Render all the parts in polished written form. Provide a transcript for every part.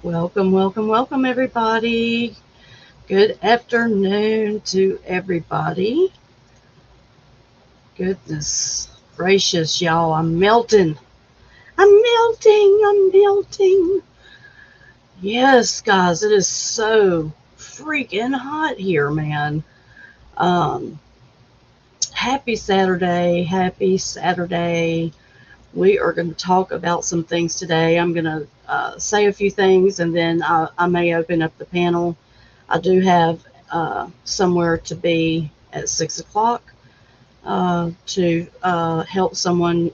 Welcome, welcome, welcome, everybody. Good afternoon to everybody. Goodness gracious, y'all. I'm melting. I'm melting. I'm melting. Yes, guys, it is so freaking hot here, man. Um, Happy Saturday. Happy Saturday. We are going to talk about some things today. I'm going to say a few things and then I may open up the panel. I do have somewhere to be at 6 o'clock to help someone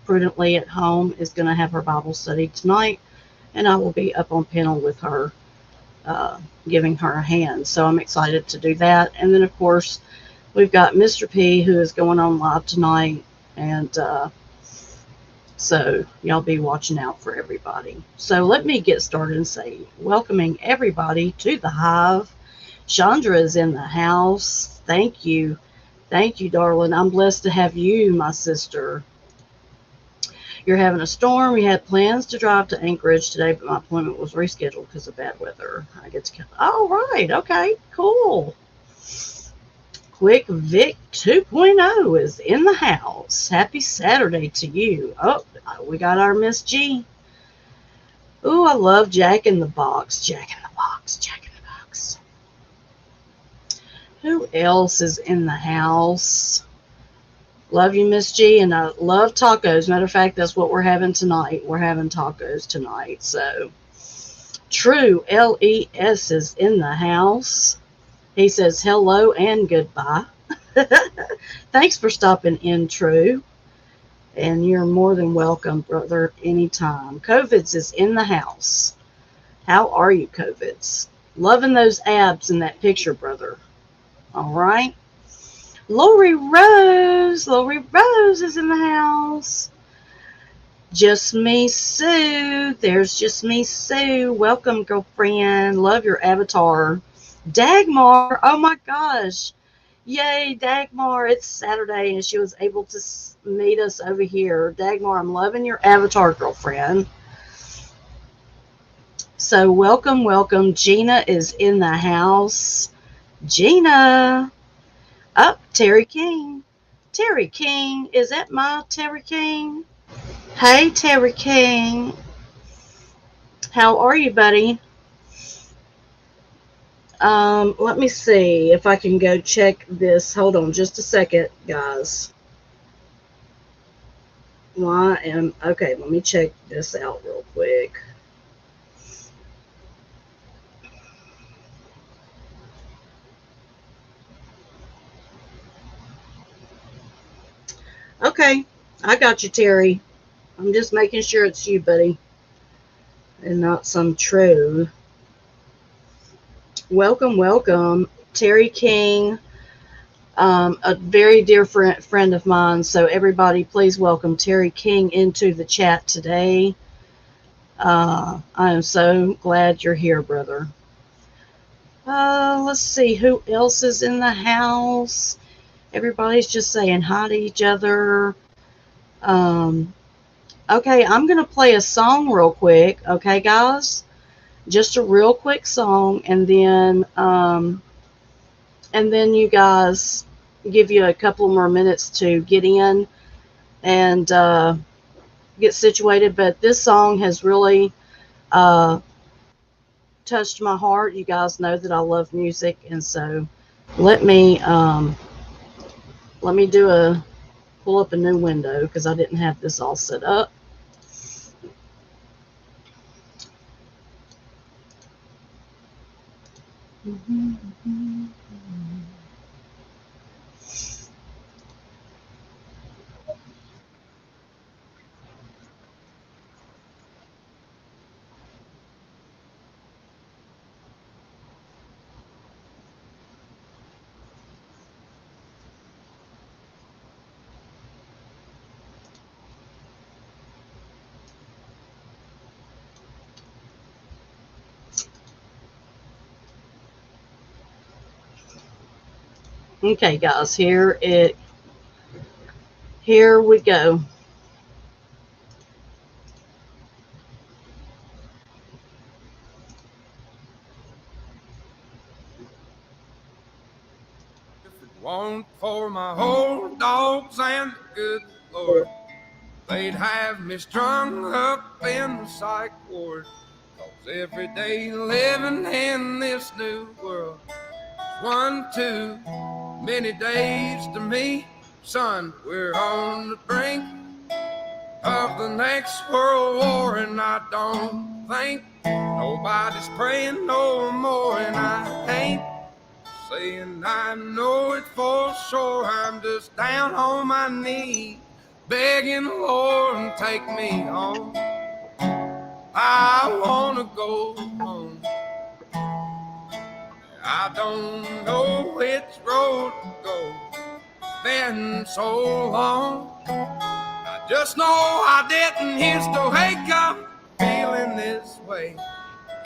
prudently at home is going to have her Bible study tonight, and I will be up on panel with her, uh, giving her a hand. So I'm excited to do that. And then, of course, we've got Mr. P who is going on live tonight, and so y'all be watching out for everybody. So let me get started and say, welcoming everybody to the Hive. Chandra is in the house. Thank you. Thank you, darling. I'm blessed to have you, my sister. You're having a storm. We had plans to drive to Anchorage today, but my appointment was rescheduled because of bad weather. I get to. All right. Okay. Cool. Quick Vic 2.0 is in the house. Happy Saturday to you. Oh, we got our Miss G. Ooh, I love Jack in the Box. Jack in the Box. Jack in the Box. Who else is in the house? Love you, Miss G, and I love tacos. Matter of fact, that's what we're having tonight. We're having tacos tonight. So, True LES is in the house. He says hello and goodbye. Thanks for stopping in, True. And you're more than welcome, brother, anytime. COVIDs is in the house. How are you, COVIDs? Loving those abs in that picture, brother. All right. Lori Rose is in the house. Just Me Sue. There's Just Me Sue. Welcome, girlfriend. Love your avatar. Dagmar. Oh my gosh. Yay, Dagmar. It's Saturday and she was able to meet us over here. Dagmar, I'm loving your avatar, girlfriend. So, welcome, welcome. Gina is in the house. Gina. Up, Terry King. Terry King. Is that my Terry King? Hey, Terry King. How are you, buddy? Let me see if I can go check this. Hold on just a second, guys. Okay, let me check this out real quick. Okay, I got you, Terry. I'm just making sure it's you, buddy, and not some troll. Welcome, welcome, Terry King, a very dear friend of mine. So everybody, please welcome Terry King into the chat today. I am so glad you're here, brother. Let's see who else is in the house. Everybody's just saying hi to each other. Um, okay, I'm gonna play a song real quick. Okay, guys, just a real quick song, and then you guys give you a couple more minutes to get in and get situated. But this song has really uh, touched my heart. You guys know that I love music, and so let me um, let me pull up a new window because I didn't have this all set up. Okay, guys, here we go. One for my old dogs and the good Lord, they'd have me strung up in the psych ward. 'Cause every day living in this new world is one too many days to me. Son, we're on the brink of the next world war, and I don't think nobody's praying no more. And I ain't saying I know it for sure. I'm just down on my knees begging the Lord to take me home. I wanna go home. I don't know which road to go. It's been so long. I just know I didn't used to wake up feeling this way,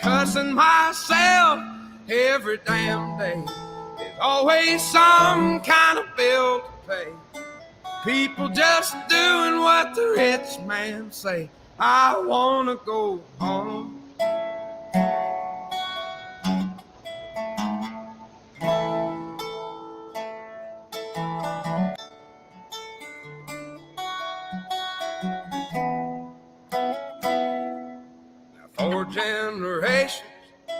cussing myself every damn day. There's always some kind of bill to pay. People just doing what the rich man say. I wanna go home. Now 4 generations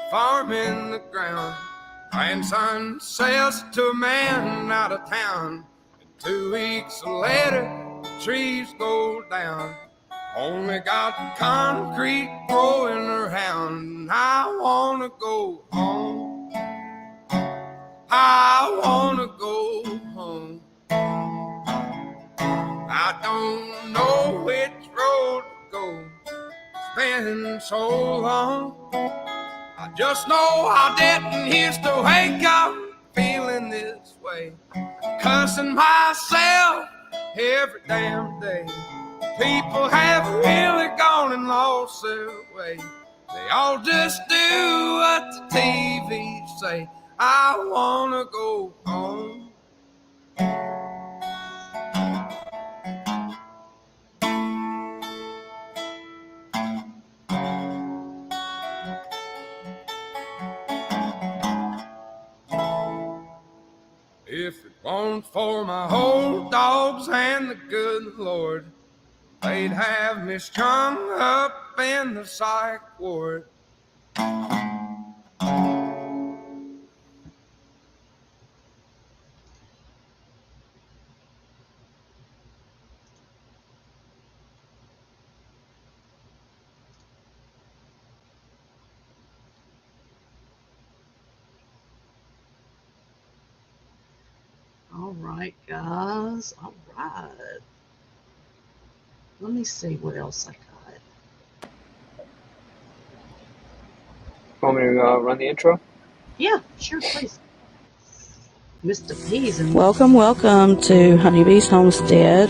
farming the ground. Grandson says to a man out of town, and 2 weeks later the trees go down. Only got concrete growing around. I wanna go home. I wanna go home. I don't know which road to go. It's been so long. I just know I didn't used to wake up feeling this way, cussing myself every damn day. People have really gone and lost their way. They all just do what the TV say. I wanna go home. If it weren't for my old dogs and the good Lord, they'd have me strung up in the psych ward. All right, guys. All right. Let me see what else I got. Want me to run the intro? Yeah, sure, please. Mr. Peas and welcome to Honeybees Homestead.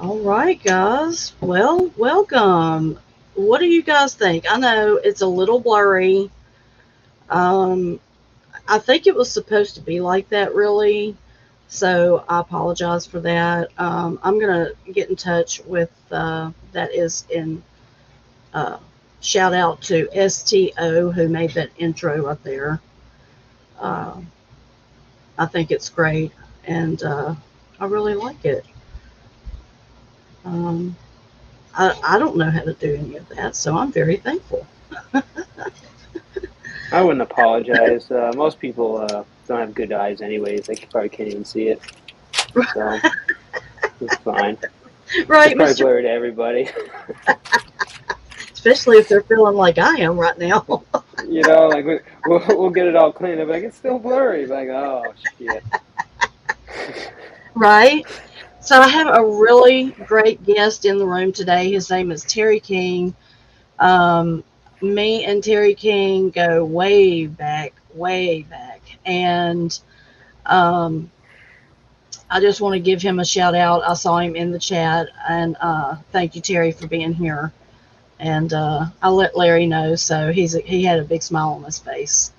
All right, guys. Well, welcome. What do you guys think? I know it's a little blurry. Um, I think it was supposed to be like that, really. So I apologize for that. I'm gonna get in touch with that is in uh, shout out to STO who made that intro up there. Uh, I think it's great, and I really like it. Um, I don't know how to do any of that, so I'm very thankful. I wouldn't apologize. Most people don't have good eyes anyways. They probably can't even see it. So it's fine. It's Right, probably Mr. blurry to everybody. Especially if they're feeling like I am right now. Like we'll get it all cleaned up. Like, it's still blurry. Like, oh, shit. Right? So I have a really great guest in the room today. His name is Terry King. Um, Me and Terry King go way back, way back. And um, I just want to give him a shout out. I saw him in the chat, and thank you, Terry, for being here. And I'll let Larry know. So he had a big smile on his face.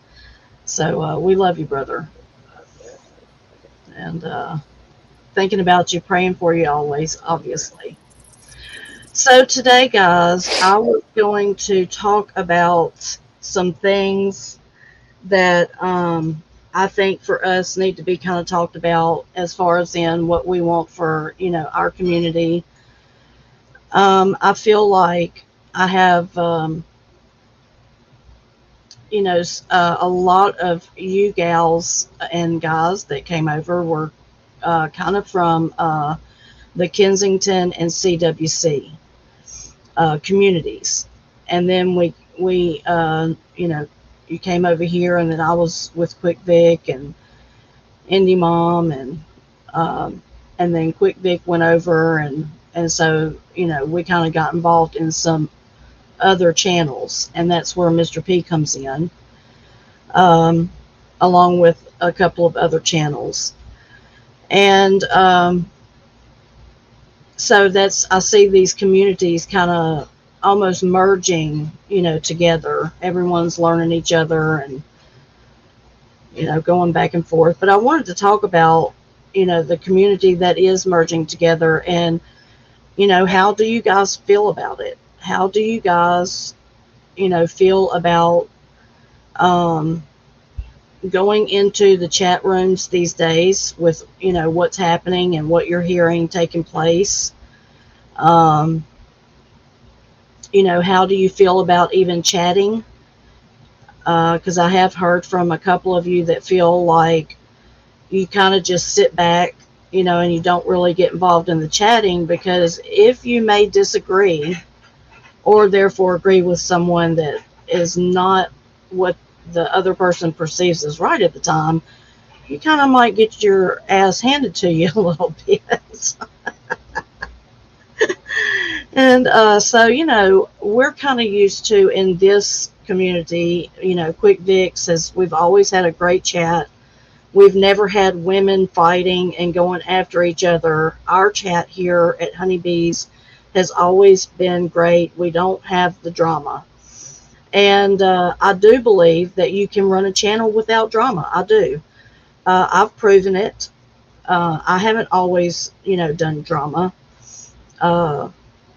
So we love you, brother. And thinking about you, praying for you always, obviously. So today, guys, I was going to talk about some things that I think for us need to be kind of talked about as far as in what we want for our community. I feel like I have a lot of you gals and guys that came over were kind of from the Kensington and CWC communities, and then we you came over here, and then I was with Quick Vic and Indie Mom, and then Quick Vic went over, and so we kind of got involved in some other channels, and that's where Mr. P comes in, um, along with a couple of other channels, and so I see these communities kind of almost merging, together. Everyone's learning each other and, going back and forth. But I wanted to talk about, the community that is merging together, and, how do you guys feel about it? How do you guys, feel about going into the chat rooms these days with, what's happening and what you're hearing taking place? Um, how do you feel about even chatting? Because I have heard from a couple of you that feel like you kind of just sit back, and you don't really get involved in the chatting, because if you may disagree or therefore agree with someone that is not what the other person perceives as right at the time, you kind of might get your ass handed to you a little bit. And so, we're kind of used to in this community, Quick Vic says we've always had a great chat. We've never had women fighting and going after each other. Our chat here at Honeybees has always been great. We don't have the drama. And I do believe that you can run a channel without drama. I do. I've proven it. I haven't always, done drama. Uh,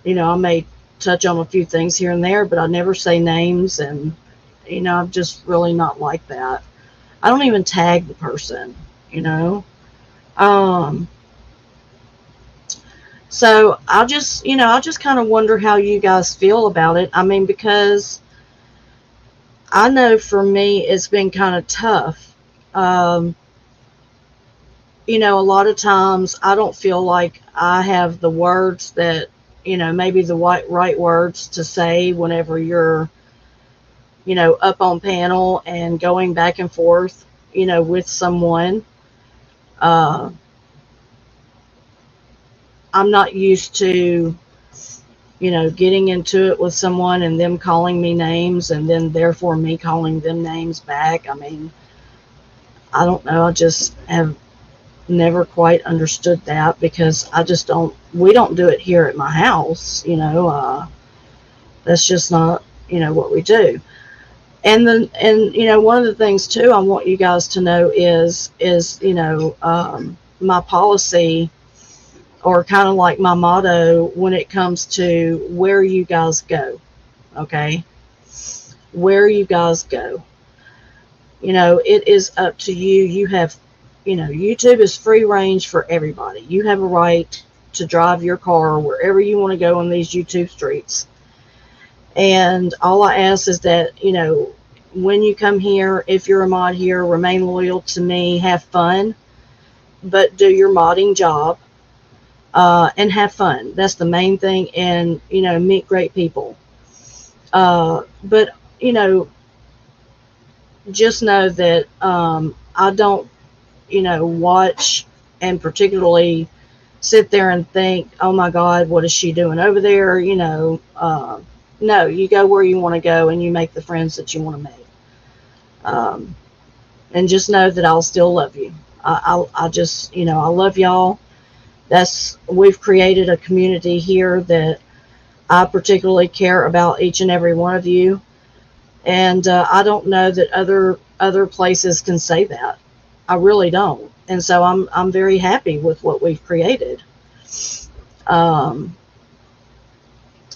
I may touch on a few things here and there, but I never say names, and, I'm just really not like that. I don't even tag the person, you know. Um, so I just kind of wonder how you guys feel about it. I mean, because I know for me it's been kind of tough. Um, a lot of times I don't feel like I have the words that, maybe the right words to say whenever you're, up on panel and going back and forth, with someone. Uh, I'm not used to, getting into it with someone and them calling me names and then therefore me calling them names back. I mean, I don't know. I just have never quite understood that because we don't do it here at my house, that's just not, what we do. And one of the things too I want you guys to know is my policy, or kind of like my motto when it comes to where you guys go. Okay, where you guys go, it is up to you. You have, YouTube is free range for everybody. You have a right to drive your car wherever you want to go on these YouTube streets. And all I ask is that, when you come here, if you're a mod here, remain loyal to me, have fun, but do your modding job, and have fun. That's the main thing. And, meet great people. But, just know that I don't, watch and particularly sit there and think, oh my God, what is she doing over there? No, you go where you want to go and you make the friends that you want to make. And just know that I'll still love you. I just, I love y'all. We've created a community here that I particularly care about each and every one of you. And I don't know that other places can say that. I really don't. And so I'm very happy with what we've created.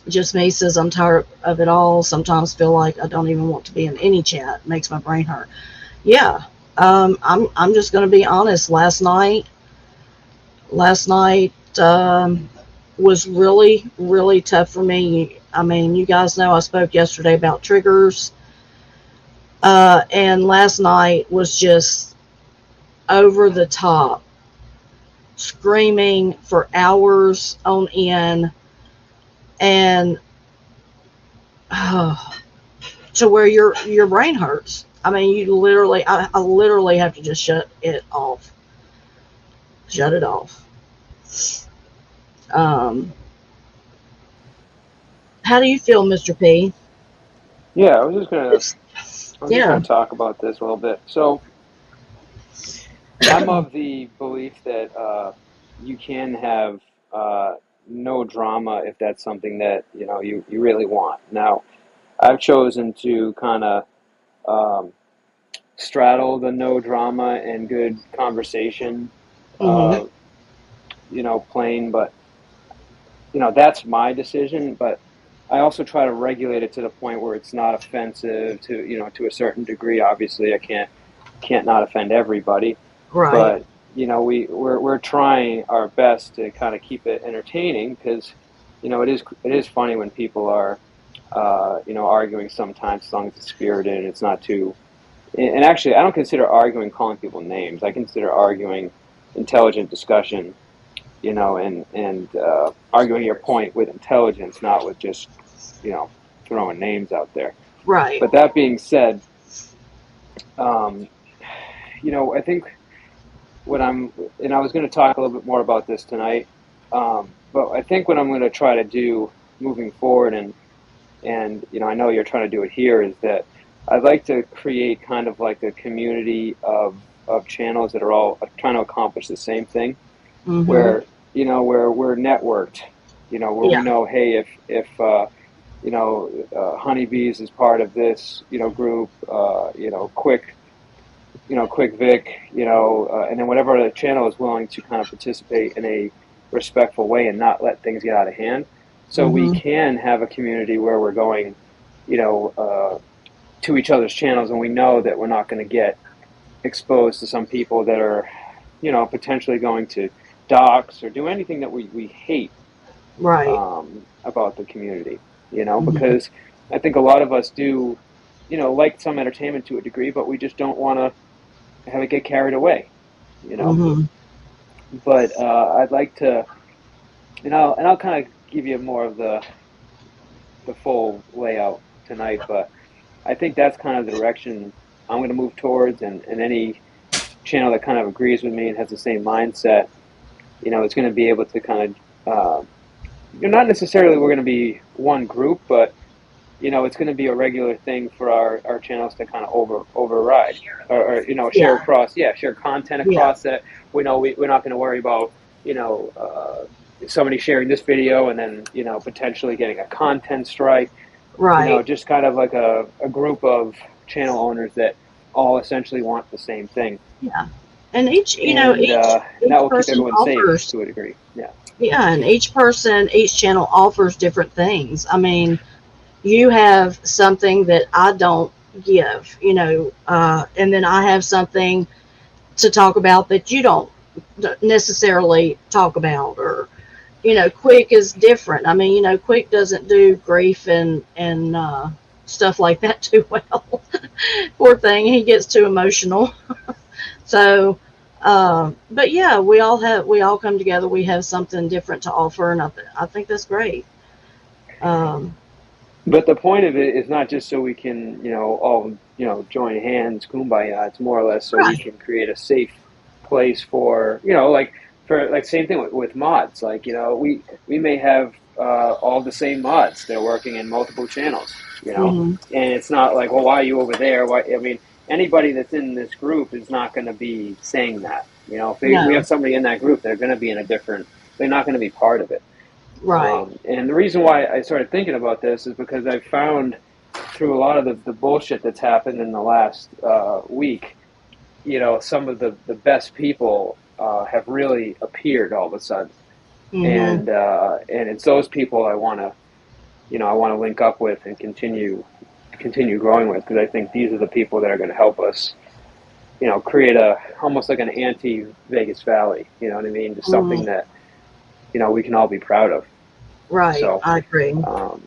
Just me says I'm tired of it all. Sometimes feel like I don't even want to be in any chat. It makes my brain hurt. Yeah. I'm just going to be honest. Last night was really, really tough for me. I mean, you guys know I spoke yesterday about triggers. And last night was just over the top, screaming for hours on end, and to where your brain hurts. I mean, I literally have to just shut it off. Shut it off. How do you feel, Mr. P? Yeah, I was just gonna talk about this a little bit. So I'm of the belief that you can have no drama if that's something that you really want. Now, I've chosen to kind of straddle the no drama and good conversation, plane, but that's my decision. But I also try to regulate it to the point where it's not offensive to a certain degree. Obviously, I can't not offend everybody, right? But we're trying our best to kind of keep it entertaining, because it is funny when people are arguing sometimes, as long as it's spirited and it's not too. And actually, I don't consider arguing calling people names. I consider arguing intelligent discussion, and arguing your point with intelligence, not with just, throwing names out there. Right. But that being said, I think and I was going to talk a little bit more about this tonight, but I think what I'm going to try to do moving forward, and I know you're trying to do it here, is that I'd like to create kind of like a community of channels that are all trying to accomplish the same thing, where we're networked, where we know, hey, if Honeybees is part of this, group, Quick Vic, and then whatever other channel is willing to kind of participate in a respectful way and not let things get out of hand. So we can have a community where we're going, to each other's channels, and we know that we're not going to get exposed to some people that are, potentially going to dox or do anything that we hate, right, about the community, because I think a lot of us do, like some entertainment to a degree, but we just don't want to have it get carried away, But I'd like to, and I'll kind of give you more of the full layout tonight, but I think that's kind of the direction I'm going to move towards, and any channel that kind of agrees with me and has the same mindset, it's going to be able to kind of, not necessarily we're going to be one group, but it's going to be a regular thing for our channels to kind of override or share Yeah, across, share content yeah, across that. We're not going to worry about, somebody sharing this video and then, potentially getting a content strike, right. just kind of like a group of channel owners that all essentially want the same thing. Yeah. And each, And that each will keep person everyone safe offers, to a degree. Yeah. yeah, and each channel offers different things. I mean, you have something that I don't give, and then I have something to talk about that you don't necessarily talk about, or Quick is different. I mean, Quick doesn't do grief and stuff like that too well. Poor thing, he gets too emotional. So, but yeah, we all come together. We have something different to offer, and I think that's great. Um, But the point of it is not just so we can, all, join hands, kumbaya. It's more or less so we right. can create a safe place for, same thing with mods. Like, we may have all the same mods. They're working in multiple channels, Hmm. and it's not like, well, why are you over there? Why? I mean, anybody that's in this group is not going to be saying that. If we No. have somebody in that group, they're going to be in a different. They're not going to be part of it. Right. And the reason why I started thinking about this is because I found through a lot of the bullshit that's happened in the last week, some of the best people have really appeared all of a sudden, Hmm. and it's those people I want to link up with and continue growing with, because I think these are the people that are going to help us, create a almost like an anti Vegas Valley. You know what I mean? Just Hmm. something that we can all be proud of. Right. So. I agree. Um,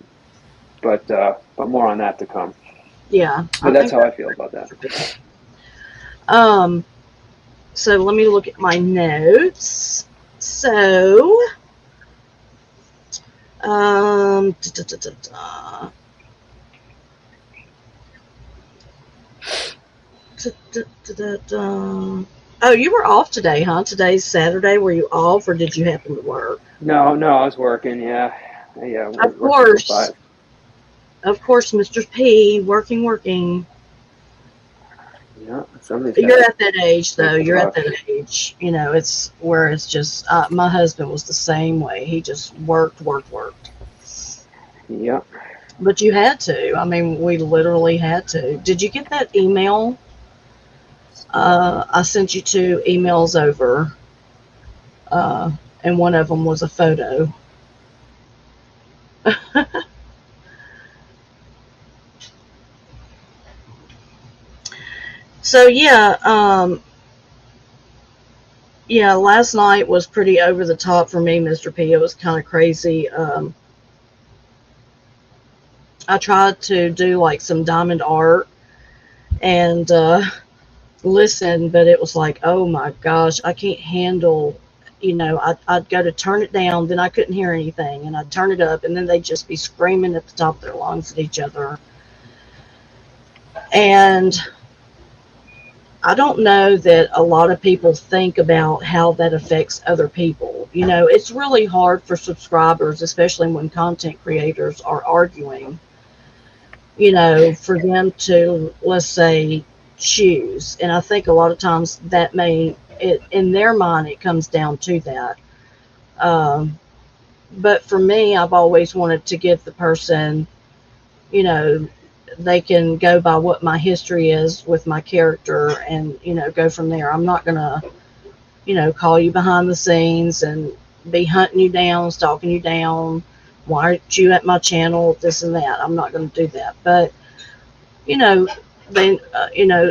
but more on that to come. Yeah, I But that's think how I that's feel about that. good. Um, so let me look at my notes. So, da, da, da, da, da. Da, da, da, da, da. Oh, you were off today, huh? Today's Saturday. Were you off, or did you happen to work? No, I was working. Yeah, yeah, Of working till course, 5. Mr. P, working. Yeah, somebody's got You're to at that age, though. make a You're at buck. that age. It's where it's just. My husband was the same way. He just worked, worked, worked. Yeah. But you had to. I mean, we literally had to. Did you get that email? I sent you two emails over, uh, and one of them was a photo. So yeah. Last night was pretty over the top for me, Mr. P. It was kind of crazy. I tried to do like some diamond art and listen, but it was like, oh my gosh, I can't handle. I'd go to turn it down, then I couldn't hear anything, and I'd turn it up, and then they'd just be screaming at the top of their lungs at each other. And I don't know that a lot of people think about how that affects other people. It's really hard for subscribers, especially when content creators are arguing, for them to, let's say, choose. And I think a lot of times in their mind, it comes down to that. Um, but for me, I've always wanted to give the person, you know, they can go by what my history is with my character and, go from there. I'm not going to, call you behind the scenes and be hunting you down, stalking you down. Why aren't you at my channel? This and that. I'm not going to do that. But, you know,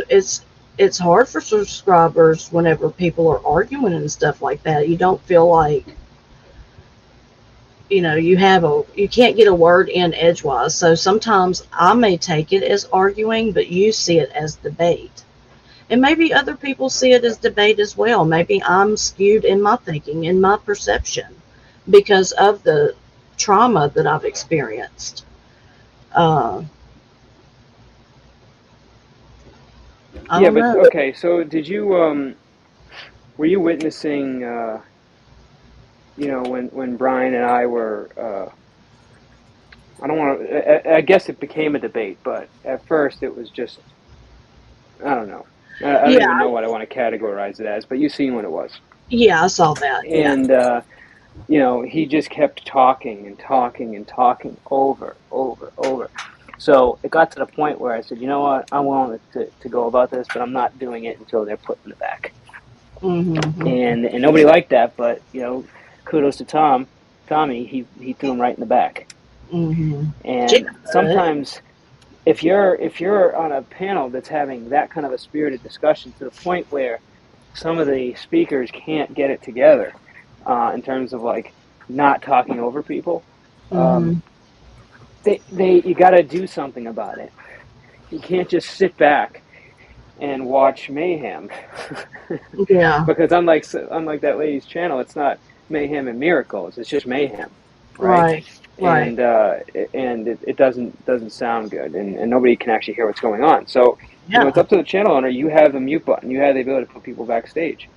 it's hard for subscribers whenever people are arguing and stuff like that. You don't feel like you can't get a word in edgewise. So sometimes I may take it as arguing, but you see it as debate. And maybe other people see it as debate as well. Maybe I'm skewed in my thinking, in my perception, because of the trauma that I've experienced. Uh, I Yeah, don't but know. okay. So did you were you witnessing when Brian and I were I don't want to. I guess it became a debate, but at first it was just, I don't know. I don't Yeah, even know what I want to categorize it as, but you seen what it was. yeah, I saw that. Yeah. And, he just kept talking and talking and talking over. So it got to the point where I said, you know what, I'm willing to go about this, but I'm not doing it until they're put in the back. Mm-hmm. And nobody liked that, but, kudos to Tommy, he threw him right in the back. Mm-hmm. And sometimes if you're on a panel that's having that kind of a spirited discussion to the point where some of the speakers can't get it together, in terms of like not talking over people, Mm-hmm. you got to do something about it. You can't just sit back and watch mayhem. Yeah. Because unlike that lady's channel, it's not mayhem and miracles. It's just mayhem, right? Right. Right. And it doesn't sound good, and nobody can actually hear what's going on. So Yeah. it's up to the channel owner. You have the mute button. You have the ability to put people backstage.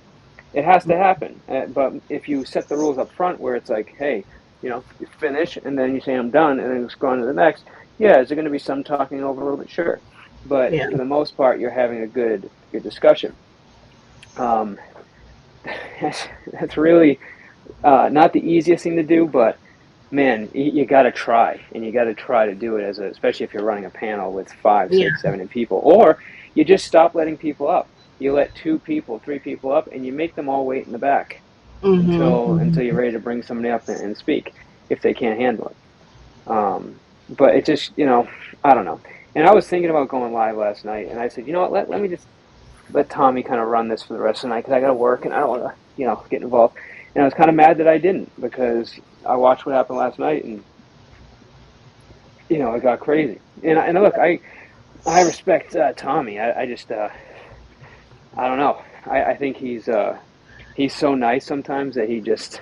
It has to happen. But if you set the rules up front, where it's like, hey, you finish, and then you say I'm done, and then it's going to the next. Yeah, is there going to be some talking over a little bit? Sure, but Yeah. for the most part, you're having a good discussion. That's really not the easiest thing to do, but man, you got to try, and you got to try to do it especially if you're running a panel with 5, 6, 7 people, or you just stop letting people up. You let 2 people, 3 people up, and you make them all wait in the back until you're ready to bring somebody up and speak if they can't handle it. But it just, I don't know. And I was thinking about going live last night, and I said, you know what, let me just let Tommy kind of run this for the rest of the night because I got to work and I don't want to, get involved. And I was kind of mad that I didn't because I watched what happened last night and, it got crazy. And look, I respect Tommy. I just, I don't know. I think he's so nice sometimes that he just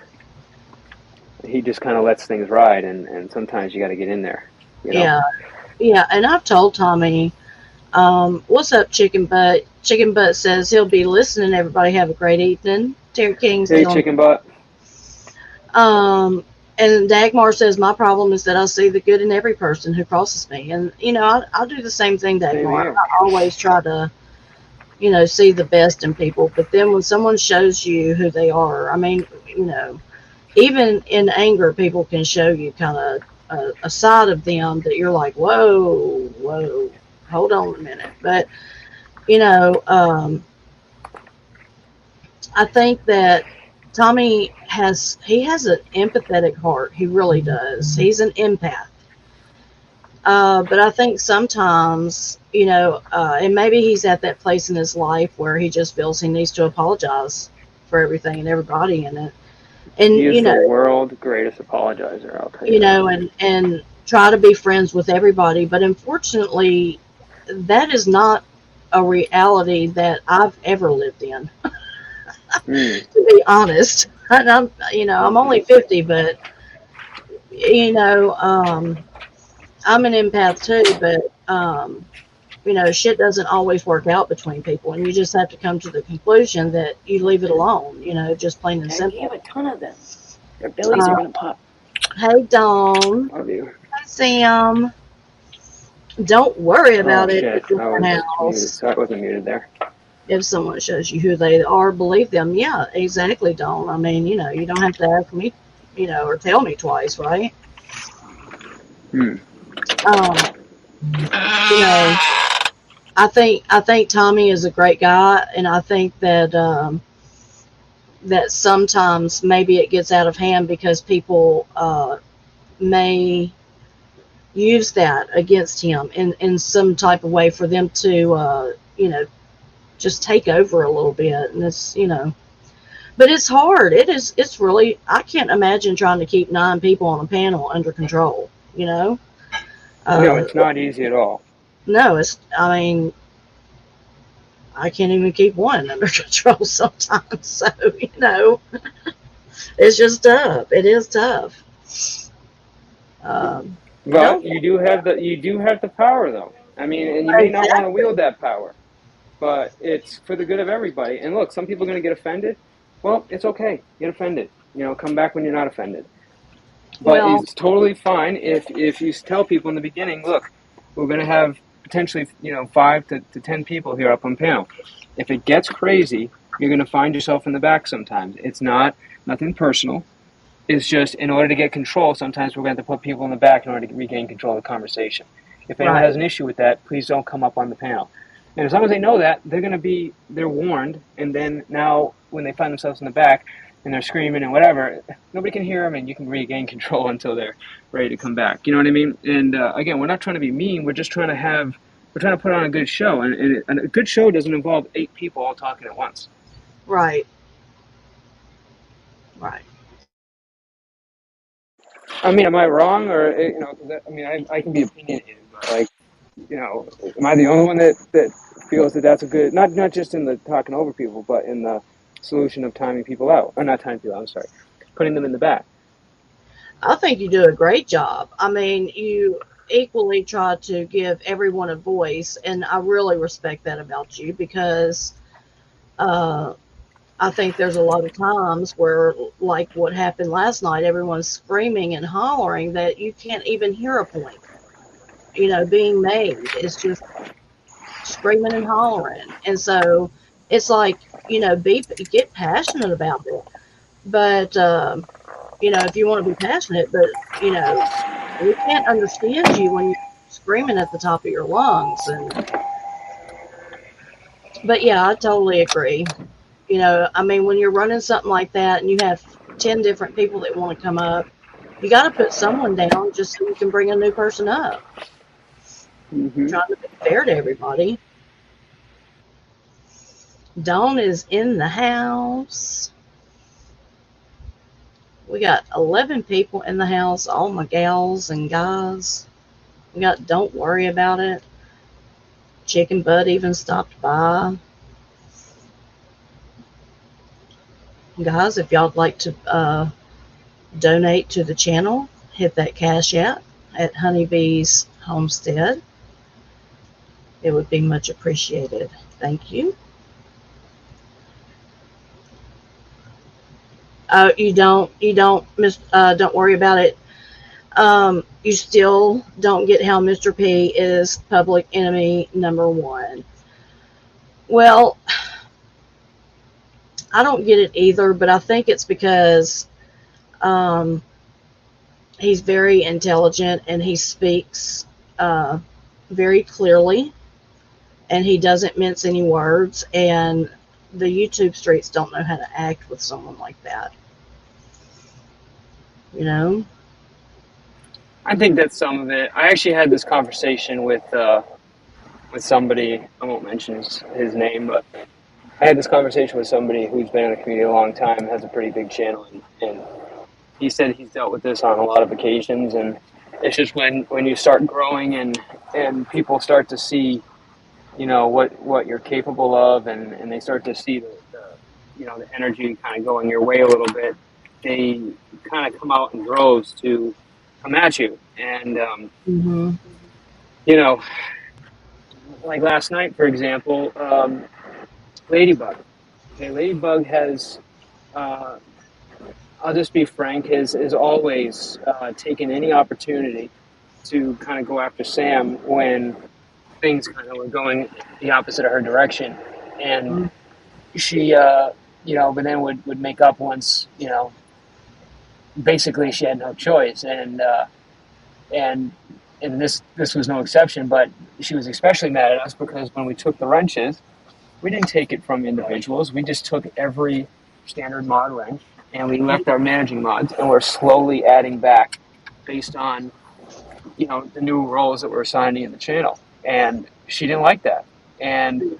kind of lets things ride, and sometimes you got to get in there. Yeah. Yeah. And I've told Tommy, what's up, Chicken Butt? Chicken Butt says he'll be listening. Everybody have a great evening. Terry King's Hey, Chicken Butt. And Dagmar says my problem is that I see the good in every person who crosses me, and I'll do the same thing, Dagmar. I always try to, see the best in people. But then when someone shows you who they are, I mean, even in anger, people can show you kind of a side of them that you're like, whoa, hold on a minute. But I think that Tommy has an empathetic heart. He really does. He's an empath. But I think sometimes, and maybe he's at that place in his life where he just feels he needs to apologize for everything and everybody in it. And he is the world's greatest apologizer, I'll tell you. And try to be friends with everybody. But unfortunately, that is not a reality that I've ever lived in. To be honest, and I'm only 50, but I'm an empath too. But shit doesn't always work out between people, and you just have to come to the conclusion that you leave it alone. Just plain and simple. We have a ton of them. Their bellies are gonna pop. Hey, Dawn. Love you. Hi, Sam. Don't worry about it. Shit. I wasn't muted there. If someone shows you who they are, believe them. Yeah, exactly, Dawn. I mean, you don't have to ask me, or tell me twice, right? I think Tommy is a great guy, and I think that that sometimes maybe it gets out of hand because people may use that against him in some type of way for them to just take over a little bit. And it's but it's hard. It's really, I can't imagine trying to keep 9 people on a panel under control. No, it's not easy at all. No, I can't even keep one under control sometimes. So, it's just tough. It is tough. But you do have the power, though. I mean, and you may not want to wield that power, but it's for the good of everybody. And look, some people are going to get offended. Well, it's okay. Get offended. Come back when you're not offended. But Well, it's totally fine if you tell people in the beginning, look, we're going to have potentially 5 to 10 people here up on panel. If it gets crazy, you're going to find yourself in the back sometimes. It's nothing personal. It's just in order to get control, sometimes we're going to have to put people in the back in order to regain control of the conversation. If anyone has right. an issue with that, please don't come up on the panel. And as long as they know that, they're warned. And then now when they find themselves in the back and they're screaming and whatever, nobody can hear them and you can regain control until they're ready to come back. You know what I mean? And again, we're not trying to be mean. We're just trying to put on a good show. And a good show doesn't involve 8 people all talking at once. Right. Right. I mean, am I wrong? Or, I can be opinionated, but like, am I the only one that feels that that's a good, not just in the talking over people, but in the solution of timing people out, or not timing people out, I'm sorry, putting them in the back. I think you do a great job. I mean, you equally try to give everyone a voice, and I really respect that about you because uh, I think there's a lot of times where, like what happened last night, everyone's screaming and hollering that you can't even hear a point, being made. It's just screaming and hollering. And so it's like, get passionate about it. But, if you want to be passionate, but, we can't understand you when you're screaming at the top of your lungs. But yeah, I totally agree. I mean, when you're running something like that and you have 10 different people that want to come up, you got to put someone down just so you can bring a new person up. Mm-hmm. Trying to be fair to everybody. Dawn is in the house. We got 11 people in the house, all my gals and guys. We got Don't Worry About It. Chicken Butt even stopped by. Guys, if y'all'd like to donate to the channel, hit that Cash App at Honeybees Homestead. It would be much appreciated. Thank you. Don't worry about it. You still don't get how Mr. P is public enemy number 1. Well, I don't get it either, but I think it's because he's very intelligent and he speaks very clearly and he doesn't mince any words, and the YouTube streets don't know how to act with someone like that. I think that's some of it. I actually had this conversation with somebody. I won't mention his name, but I had this conversation with somebody who's been in the community a long time, has a pretty big channel, and he said he's dealt with this on a lot of occasions, and it's just when you start growing and people start to see, what you're capable of, and they start to see the energy kind of going your way a little bit, they kind of come out in droves to come at you, and Mm-hmm. like last night, for example, Ladybug. Okay, Ladybug has. I'll just be frank, has always taken any opportunity to kind of go after Sam when things kind of were going the opposite of her direction. And she, but then would make up once, basically she had no choice. And this was no exception, but she was especially mad at us because when we took the wrenches, we didn't take it from individuals. We just took every standard mod wrench and we left our managing mods, and we're slowly adding back based on, the new roles that we're assigning in the channel. And she didn't like that. And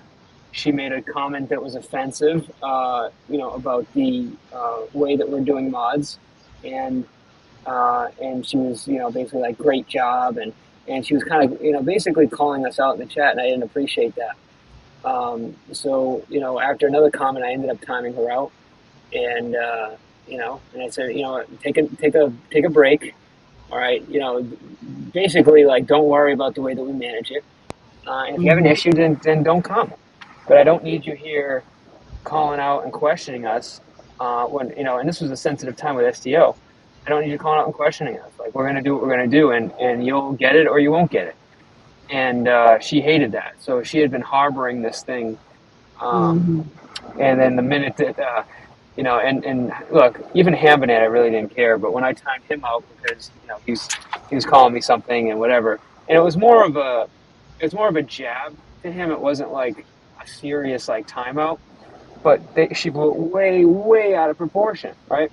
she made a comment that was offensive, about the way that we're doing mods. And she was, basically like, great job. And she was kind of, basically calling us out in the chat, and I didn't appreciate that. So, after another comment, I ended up timing her out, and and I said, take a break. All right. Basically, like, don't worry about the way that we manage it. And if you have an issue, then don't come. But I don't need you here calling out and questioning us when, and this was a sensitive time with STO. I don't need you calling out and questioning us. Like, we're going to do what we're going to do, and you'll get it or you won't get it. And she hated that. So she had been harboring this thing. Mm-hmm. And then the minute that, and look, even Ham I really didn't care. But when I timed him out because, he was calling me something and whatever. And it was more of a jab to him. It wasn't like a serious like timeout. But she blew it way, way out of proportion, right?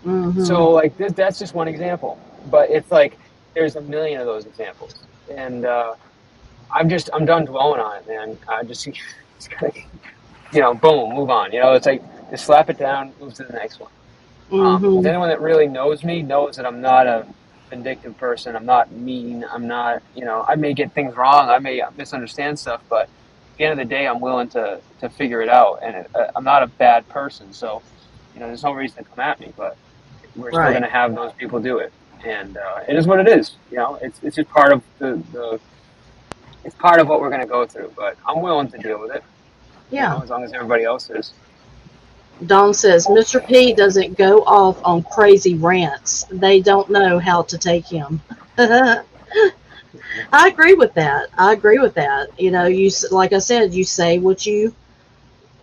Mm-hmm. So like that's just one example, but it's like there's a million of those examples, and I'm done dwelling on it, man. I just gotta, boom, move on. It's like just slap it down, move to the next one. Mm-hmm. Anyone that really knows me knows that I'm not a vindictive person. I'm not mean. I'm not, I may get things wrong. I may misunderstand stuff, but at the end of the day, I'm willing to figure it out, and I'm not a bad person. So, there's no reason to come at me, but we're still going to have those people do it, and it is what it is. It's just part of it's part of what we're going to go through. But I'm willing to deal with it. Yeah. As long as everybody else is. Don says Mr. P doesn't go off on crazy rants. They don't know how to take him. I agree with that. You like I said, you say what you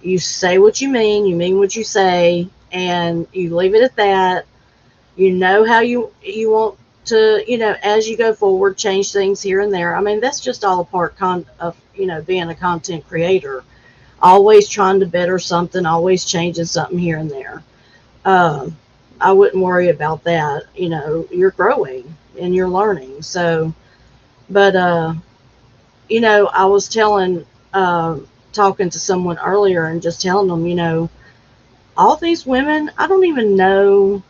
mean. You mean what you say, and you leave it at that. You know how you want to, as you go forward, change things here and there. I mean, that's just all a part of being a content creator. Always trying to better something, always changing something here and there. I wouldn't worry about that. You're growing and you're learning. So, but I was talking to someone earlier and just telling them, all these women, I don't even know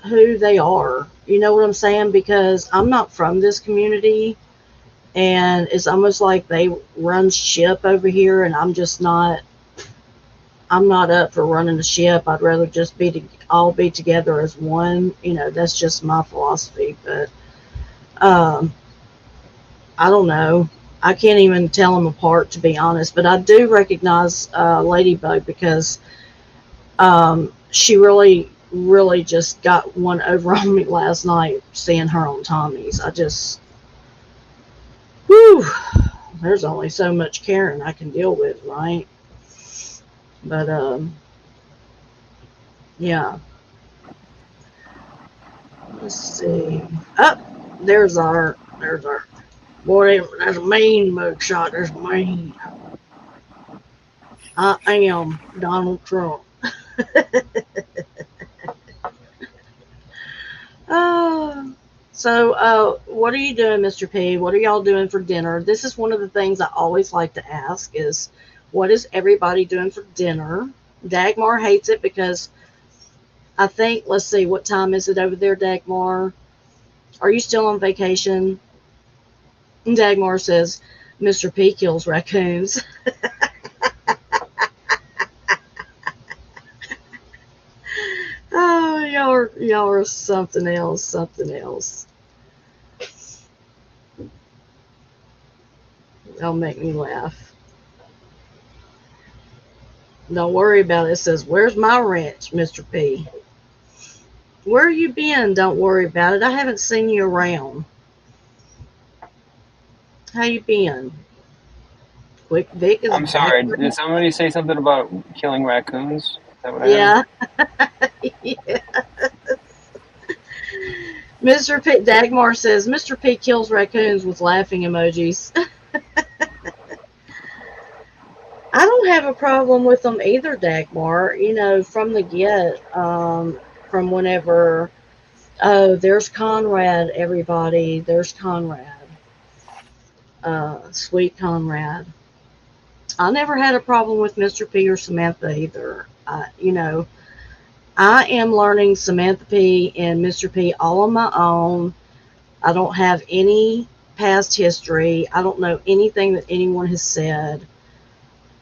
who they are. You know what I'm saying? Because I'm not from this community, and it's almost like they run ship over here, and I'm not up for running the ship. I'd rather just all be together as one. That's just my philosophy. But I don't know. I can't even tell them apart, to be honest. But I do recognize Ladybug because she really, really just got one over on me last night, seeing her on Tommy's. There's only so much Karen I can deal with, right? But yeah. Let's see. There's our boy. That's a mean mugshot. That's mean. I am Donald Trump. So what are you doing, Mr. P? What are y'all doing for dinner? This is one of the things I always like to ask is, what is everybody doing for dinner? Dagmar hates it because I think, let's see, what time is it over there, Dagmar? Are you still on vacation? And Dagmar says, Mr. P kills raccoons. Oh, y'all are something else. Y'all make me laugh. Don't worry about it. It says, where's my wrench, Mr. P? Where you been? Don't worry about it. I haven't seen you around. How you been? Quick Vic is I'm sorry. back. Did somebody say something about killing raccoons? Is that what I heard? Yeah. Mr. P. Dagmar says Mr. P kills raccoons with laughing emojis. I don't have a problem with them either, Dagmar. From the get, from whenever. Oh, there's Conrad, everybody. There's Conrad. Sweet Conrad. I never had a problem with Mr. P or Samantha either. I am learning Samantha P and Mr. P all on my own. I don't have any past history. I don't know anything that anyone has said.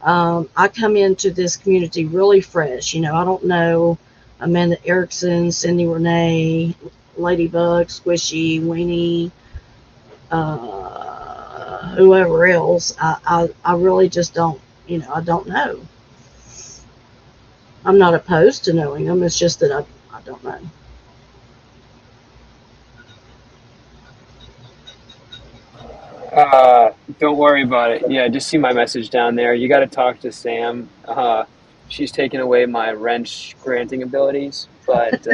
I come into this community really fresh. I don't know Amanda Erickson, Cindy Renee, Ladybug, Squishy, Weenie, whoever else. I really just don't, I don't know. I'm not opposed to knowing them. It's just that I don't know. Don't worry about it. Yeah, just see my message down there. You got to talk to Sam. She's taken away my wrench granting abilities, but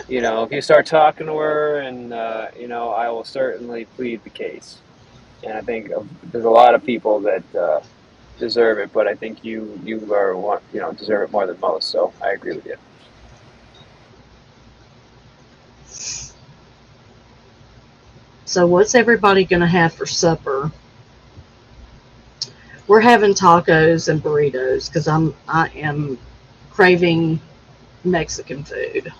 if you start talking to her, and I will certainly plead the case. And I think there's a lot of people that deserve it, but I think you are one, deserve it more than most. So I agree with you. So what's everybody going to have for supper? We're having tacos and burritos because I am craving Mexican food.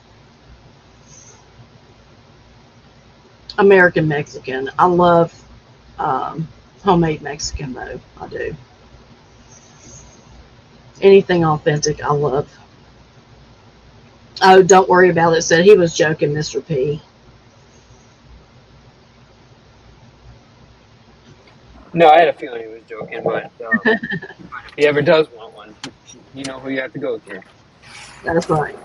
American Mexican. I love homemade Mexican though. I do. Anything authentic, I love. Oh, don't worry about it. Said he was joking, Mr. P. No, I had a feeling he was joking, but if he ever does want one, you know who you have to go through. That's right.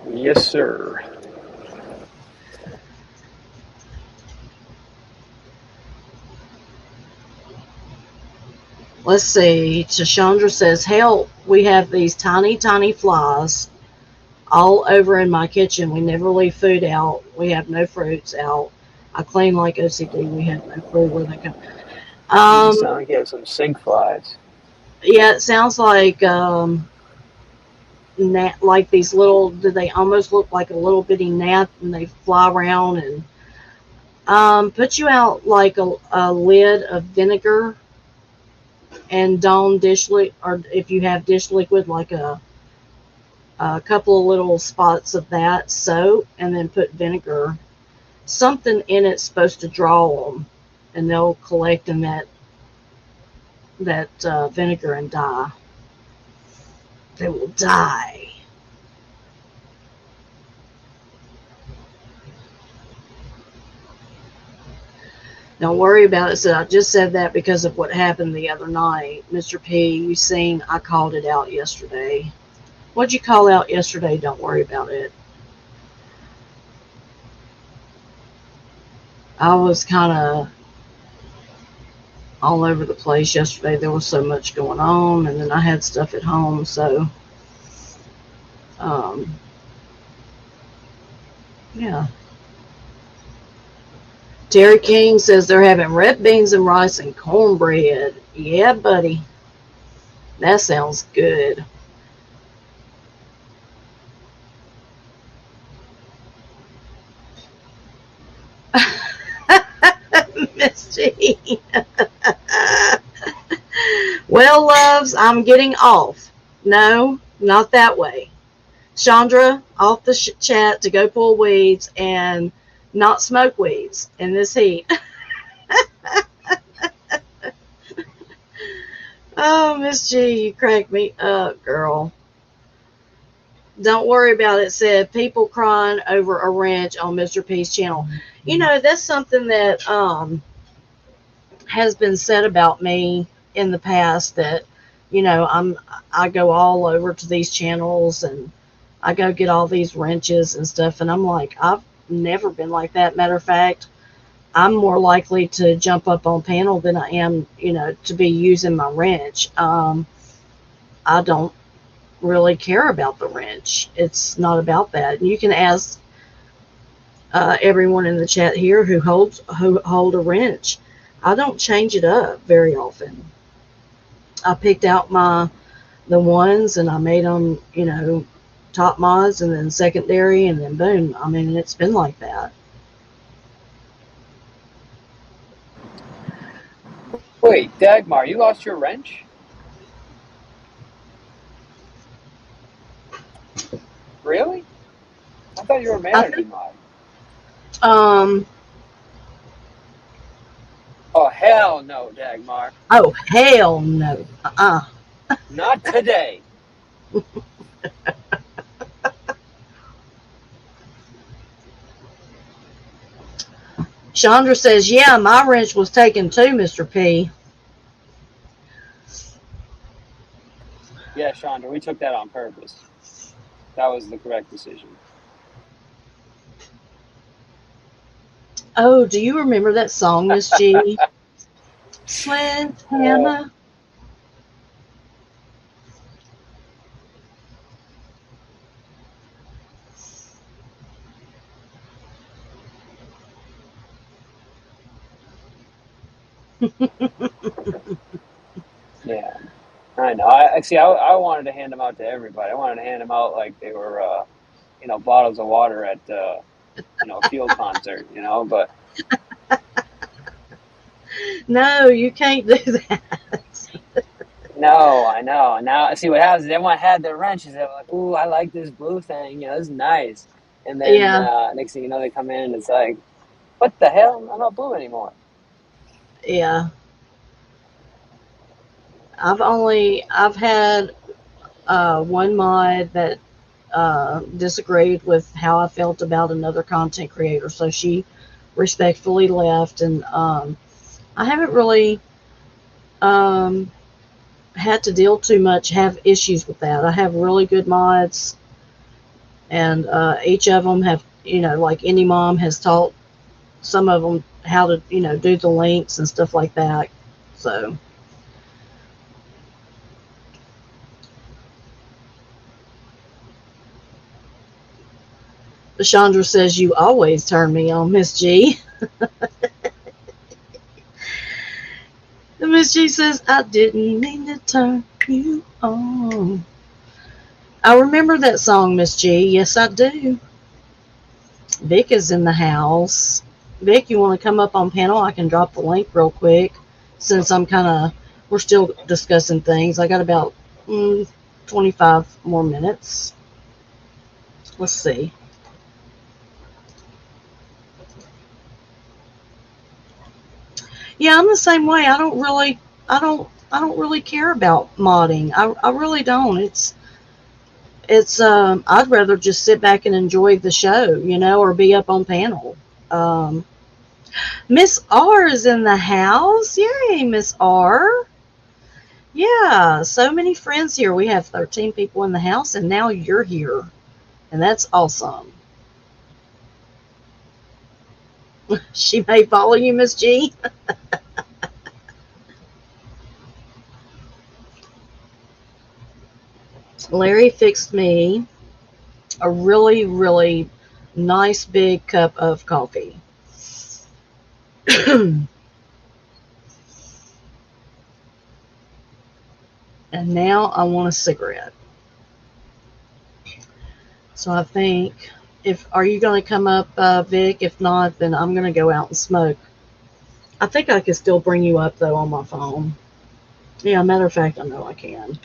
Yes, sir. Let's see. Tashandra says, help, we have these tiny, tiny flies all over in my kitchen. We never leave food out. We have no fruits out. I clean like OCD. We have no clue where they come. You sound like you have some sink flies. Yeah, it sounds like like these little, do they almost look like a little bitty gnat, and they fly around and put you out like a lid of vinegar and Dawn dish liquid, or if you have dish liquid, like a couple of little spots of that soap, and then put vinegar. Something in it's supposed to draw them, and they'll collect in that vinegar and die. They will die. Don't worry about it. So I just said that because of what happened the other night. Mr. P, you seen I called it out yesterday. What'd you call out yesterday? Don't worry about it. I was kind of all over the place yesterday. There was so much going on, and then I had stuff at home, so yeah. Terry King says they're having red beans and rice and cornbread. Yeah, buddy. That sounds good. Misty. Well, loves, I'm getting off. No, not that way. Chandra, off the chat to go pull weeds and not smoke weeds in this heat. Oh, Miss G, you crack me up, girl. Don't worry about it, said people crying over a wrench on Mr. P's channel. You know, that's something that has been said about me in the past, that, I go all over to these channels and I go get all these wrenches and stuff, and I'm like, I've never been like that. Matter of fact, I'm more likely to jump up on panel than I am, to be using my wrench. I don't really care about the wrench. It's not about that. And you can ask everyone in the chat here who hold a wrench. I don't change it up very often. I picked out the ones and I made them, top mods and then secondary, and then boom. I mean, it's been like that. Wait, Dagmar, you lost your wrench? Really? I thought you were managing mod. Oh, hell no, Dagmar. Oh, hell no. Not today. Chandra says, yeah, my wrench was taken too, Mr. P. Yeah, Chandra, we took that on purpose. That was the correct decision. Oh, do you remember that song, Miss G? Uh, Sledgehammer. yeah, I know. I see. I wanted to hand them out to everybody. I wanted to hand them out like they were, bottles of water at, a field concert. But No, you can't do that. no, I know. Now, see what happens is everyone had their wrenches. They're like, "Ooh, I like this blue thing. This is nice." And then Yeah, next thing you know, they come in and it's like, "What the hell? I'm not blue anymore." yeah. I've had one mod that disagreed with how I felt about another content creator, so she respectfully left, and I haven't really um, had to deal too much, have issues with that. I have really good mods, and each of them have, like any mom has taught some of them how to, do the links and stuff like that. So, Chandra says you always turn me on, Miss G. And Miss G says I didn't mean to turn you on. I remember that song, Miss G. Yes, I do. Vic is in the house. Vic, you want to come up on panel? I can drop the link real quick since we're still discussing things. I got about 25 more minutes. Let's see. Yeah, I'm the same way. I don't really care about modding. I really don't. I'd rather just sit back and enjoy the show, or be up on panel. Um, Miss R is in the house. Yay, Miss R. Yeah, so many friends here. We have 13 people in the house, and now you're here. And that's awesome. She may follow you, Miss G. Larry fixed me a really, really nice big cup of coffee. And now I want a cigarette. So I think, if are you going to come up, Vic? If not, then I'm going to go out and smoke. I think I can still bring you up though on my phone. Yeah, matter of fact, I know I can.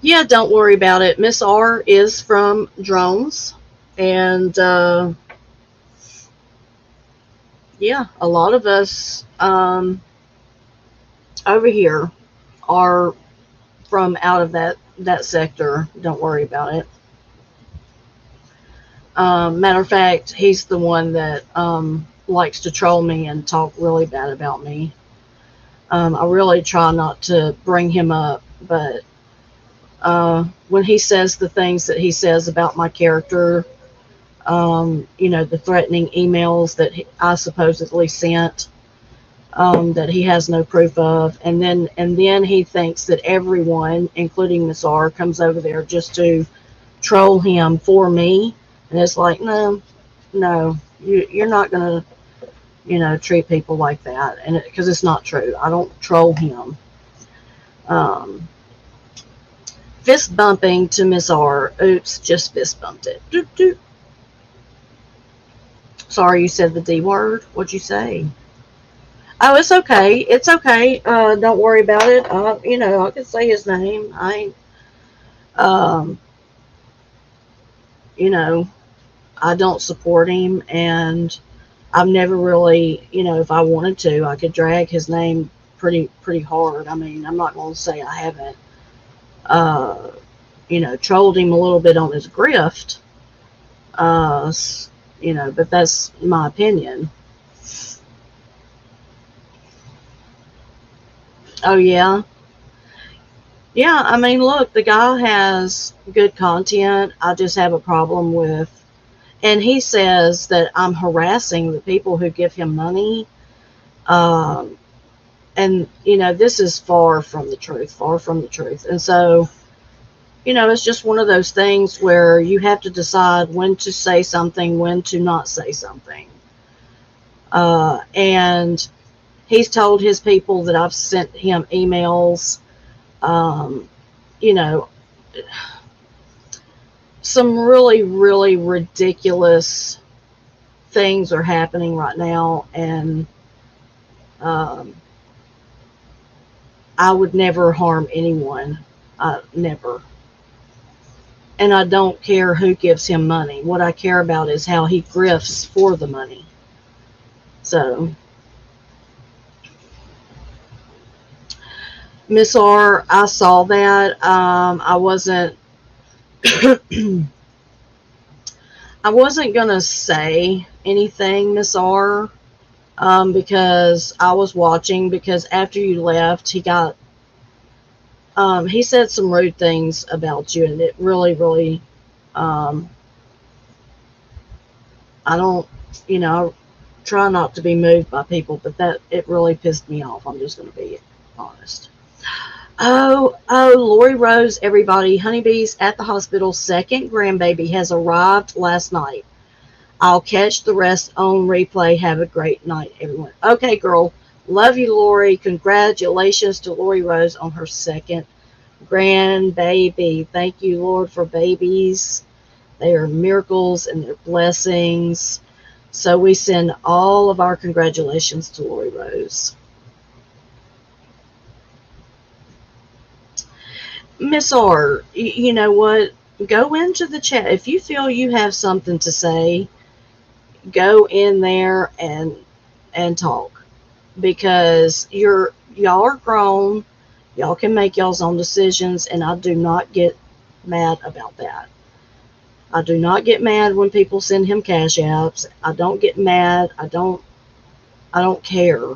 Yeah, don't worry about it. Miss R is from drones, and yeah, a lot of us over here are from out of that sector. Don't worry about it. Matter of fact, he's the one that likes to troll me and talk really bad about me. I really try not to bring him up, but when he says the things that he says about my character, the threatening emails that I supposedly sent, that he has no proof of, and then he thinks that everyone, including Miss R, comes over there just to troll him for me, and it's like, no, no, you're not gonna, treat people like that, and because it's not true. I don't troll him. Um, Fist bumping to Miss R. Oops, just fist bumped it. Doop, doop. Sorry, you said the D word. What'd you say? Oh, it's okay. It's okay. Don't worry about it. I can say his name. Um, you know, I don't support him, and I've never really, if I wanted to, I could drag his name pretty hard. I mean, I'm not going to say I haven't, uh, trolled him a little bit on his grift, uh, but that's my opinion. Oh yeah. Yeah, I mean, look, the guy has good content. I just have a problem with, and he says that I'm harassing the people who give him money. Um, and, this is far from the truth, far from the truth. And so, it's just one of those things where you have to decide when to say something, when to not say something. And he's told his people that I've sent him emails. Um, you know, some really, really ridiculous things are happening right now, and um, I would never harm anyone. Never. And I don't care who gives him money. What I care about is how he grifts for the money. So, Miss R, I saw that. I wasn't. I wasn't gonna say anything, Miss R, because I was watching. Because after you left, he said some rude things about you, and it really, really, um, I don't, try not to be moved by people, but that it really pissed me off. I'm just gonna be honest. Oh, Lori Rose, everybody. Honeybees at the hospital. Second grandbaby has arrived last night. I'll catch the rest on replay. Have a great night, everyone. Okay, girl. Love you, Lori. Congratulations to Lori Rose on her second grandbaby. Thank you, Lord, for babies. They are miracles and they're blessings. So we send all of our congratulations to Lori Rose. Miss R, you know what? Go into the chat. If you feel you have something to say, go in there and talk, because y'all are grown. Y'all can make y'all's own decisions, and I do not get mad about that. I do not get mad when people send him cash apps. I don't get mad. I don't care.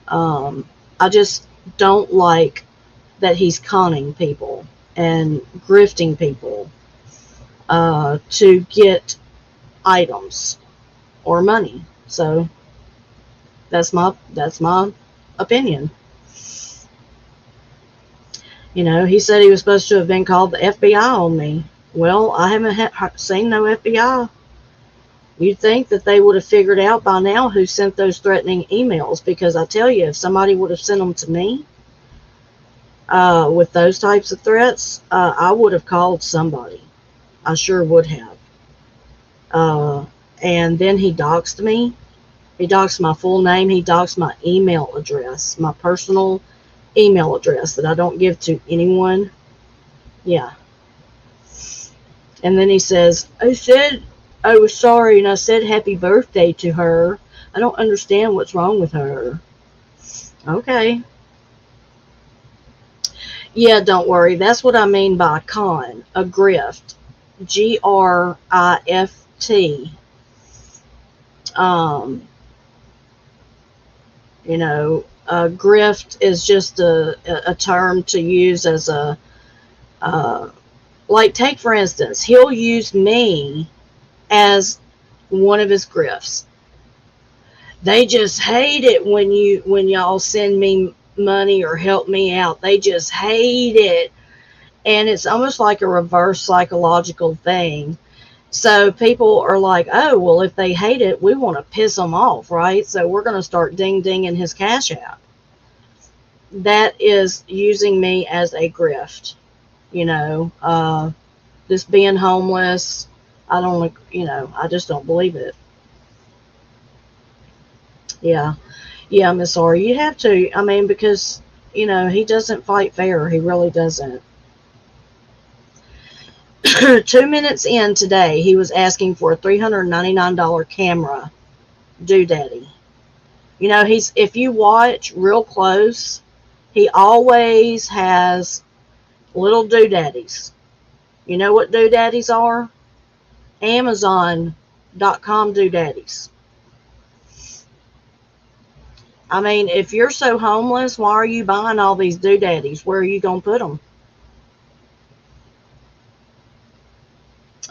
I just don't like that he's conning people and grifting people to get items or money. So that's my opinion. He said he was supposed to have been called the FBI on me. Well, I haven't seen no FBI. You'd think that they would have figured out by now who sent those threatening emails, because I tell you, if somebody would have sent them to me with those types of threats, I would have called somebody. I sure would have. And then he doxed me. He doxed my full name. He doxed my email address, my personal email address that I don't give to anyone. Yeah. And then he says, I said I was sorry, and I said happy birthday to her. I don't understand what's wrong with her. Okay. Yeah, don't worry. That's what I mean by con, a grift. Grift. Grift is just a term to use as like, take for instance, he'll use me as one of his grifts. They just hate it when y'all send me money or help me out. They just hate it. And it's almost like a reverse psychological thing. So people are like, oh, well, if they hate it, we want to piss them off, right? So we're going to start ding-dinging his cash app. That is using me as a grift. This being homeless, I just don't believe it. Yeah. Yeah, Miss R, you have to. I mean, because, he doesn't fight fair. He really doesn't. 2 minutes in today, he was asking for a $399 camera doodaddy. If you watch real close, he always has little doodaddies. You know what doodaddies are? Amazon.com doodaddies. I mean, if you're so homeless, why are you buying all these doodaddies? Where are you going to put them?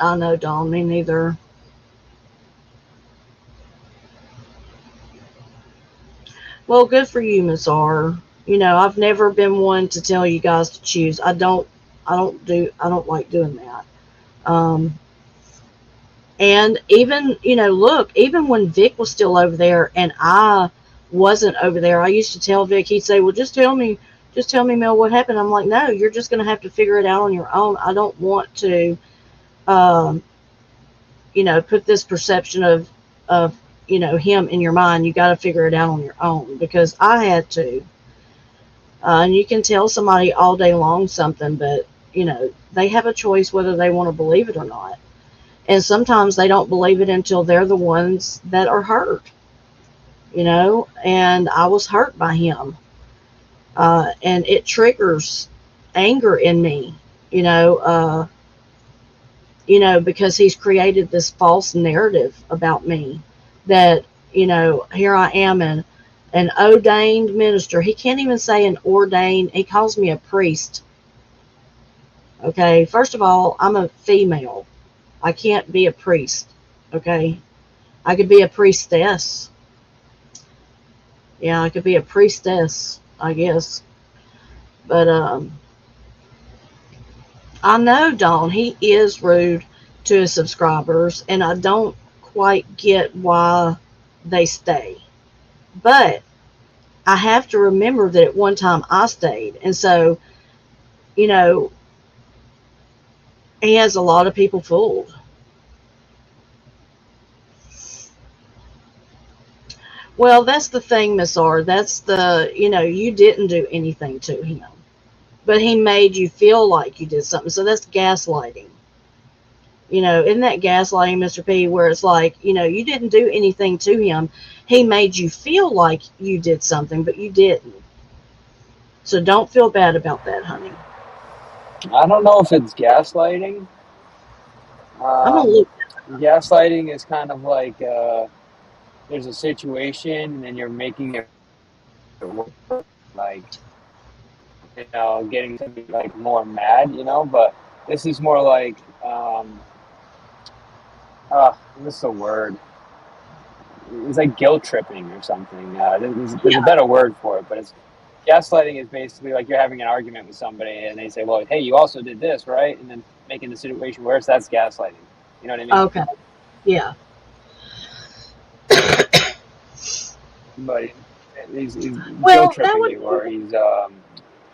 I know, Dawn. Me neither. Well, good for you, Miss R. You know, I've never been one to tell you guys to choose. I don't like doing that. Um, and even, you know, look, even when Vic was still over there and I wasn't over there, I used to tell Vic, he'd say, well, just tell me, Mel, what happened. I'm like, no, you're just going to have to figure it out on your own. I don't want to, um, you know, put this perception of, you know, him in your mind. You got to figure it out on your own, because I had to. And you can tell somebody all day long something, but, you know, they have a choice whether they want to believe it or not. And sometimes they don't believe it until they're the ones that are hurt, you know, and I was hurt by him. And it triggers anger in me, you know, because he's created this false narrative about me that, you know, here I am, an ordained minister. He can't even say an ordained. He calls me a priest. Okay. First of all, I'm a female. I can't be a priest. Okay. I could be a priestess. Yeah, I could be a priestess, I guess. But I know, Dawn, he is rude to his subscribers, and I don't quite get why they stay. But I have to remember that at one time I stayed. And so, you know, he has a lot of people fooled. Well, that's the thing, Miss R. That's the, you know, you didn't do anything to him, but he made you feel like you did something. So that's gaslighting. You know, isn't that gaslighting, Mr. P, where it's like, you know, you didn't do anything to him. He made you feel like you did something, but you didn't. So don't feel bad about that, honey. I don't know if it's gaslighting. I'm going to look. Gaslighting is kind of like there's a situation and then you're making it work, like, you know, getting to be like more mad, you know. But this is more like what's the word? It's like guilt tripping or something. There's a better word for it, but it's gaslighting is basically like you're having an argument with somebody and they say, well, hey, you also did this, right? And then making the situation worse. That's gaslighting. You know what I mean? Okay. Yeah. But he's Well, guilt tripping you, or he's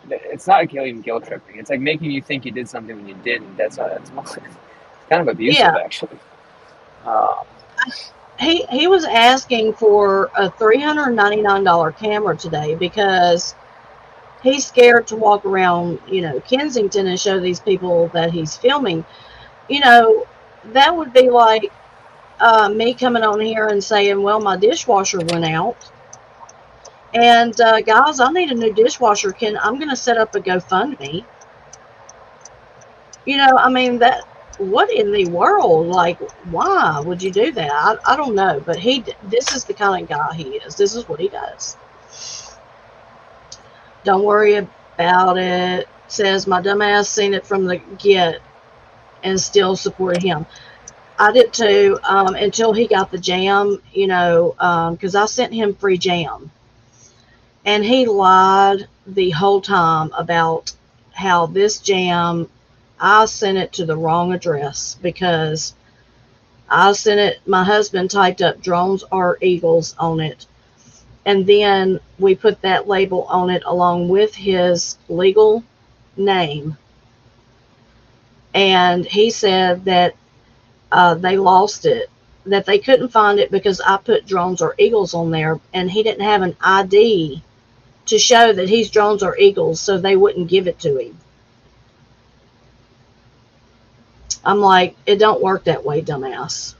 it's not even guilt tripping. It's like making you think you did something when you didn't. That's kind of abusive, actually. He was asking for a $399 camera today because he's scared to walk around, you know, Kensington and show these people that he's filming. You know, that would be like me coming on here and saying, well, my dishwasher went out. And guys, I need a new dishwasher. I'm going to set up a GoFundMe. You know, I mean, what in the world? Like, why would you do that? I don't know. But this is the kind of guy he is. This is what he does. Don't worry about it. Says my dumbass seen it from the get and still supported him. I did too, until he got the jam, you know, because I sent him free jam. And he lied the whole time about how this jam, I sent it to the wrong address because I sent it, my husband typed up drones are eagles on it. And then we put that label on it along with his legal name. And he said that they lost it, that they couldn't find it because I put drones or eagles on there, and he didn't have an ID to show that he's drones or eagles, so they wouldn't give it to him. I'm like, it don't work that way, dumbass.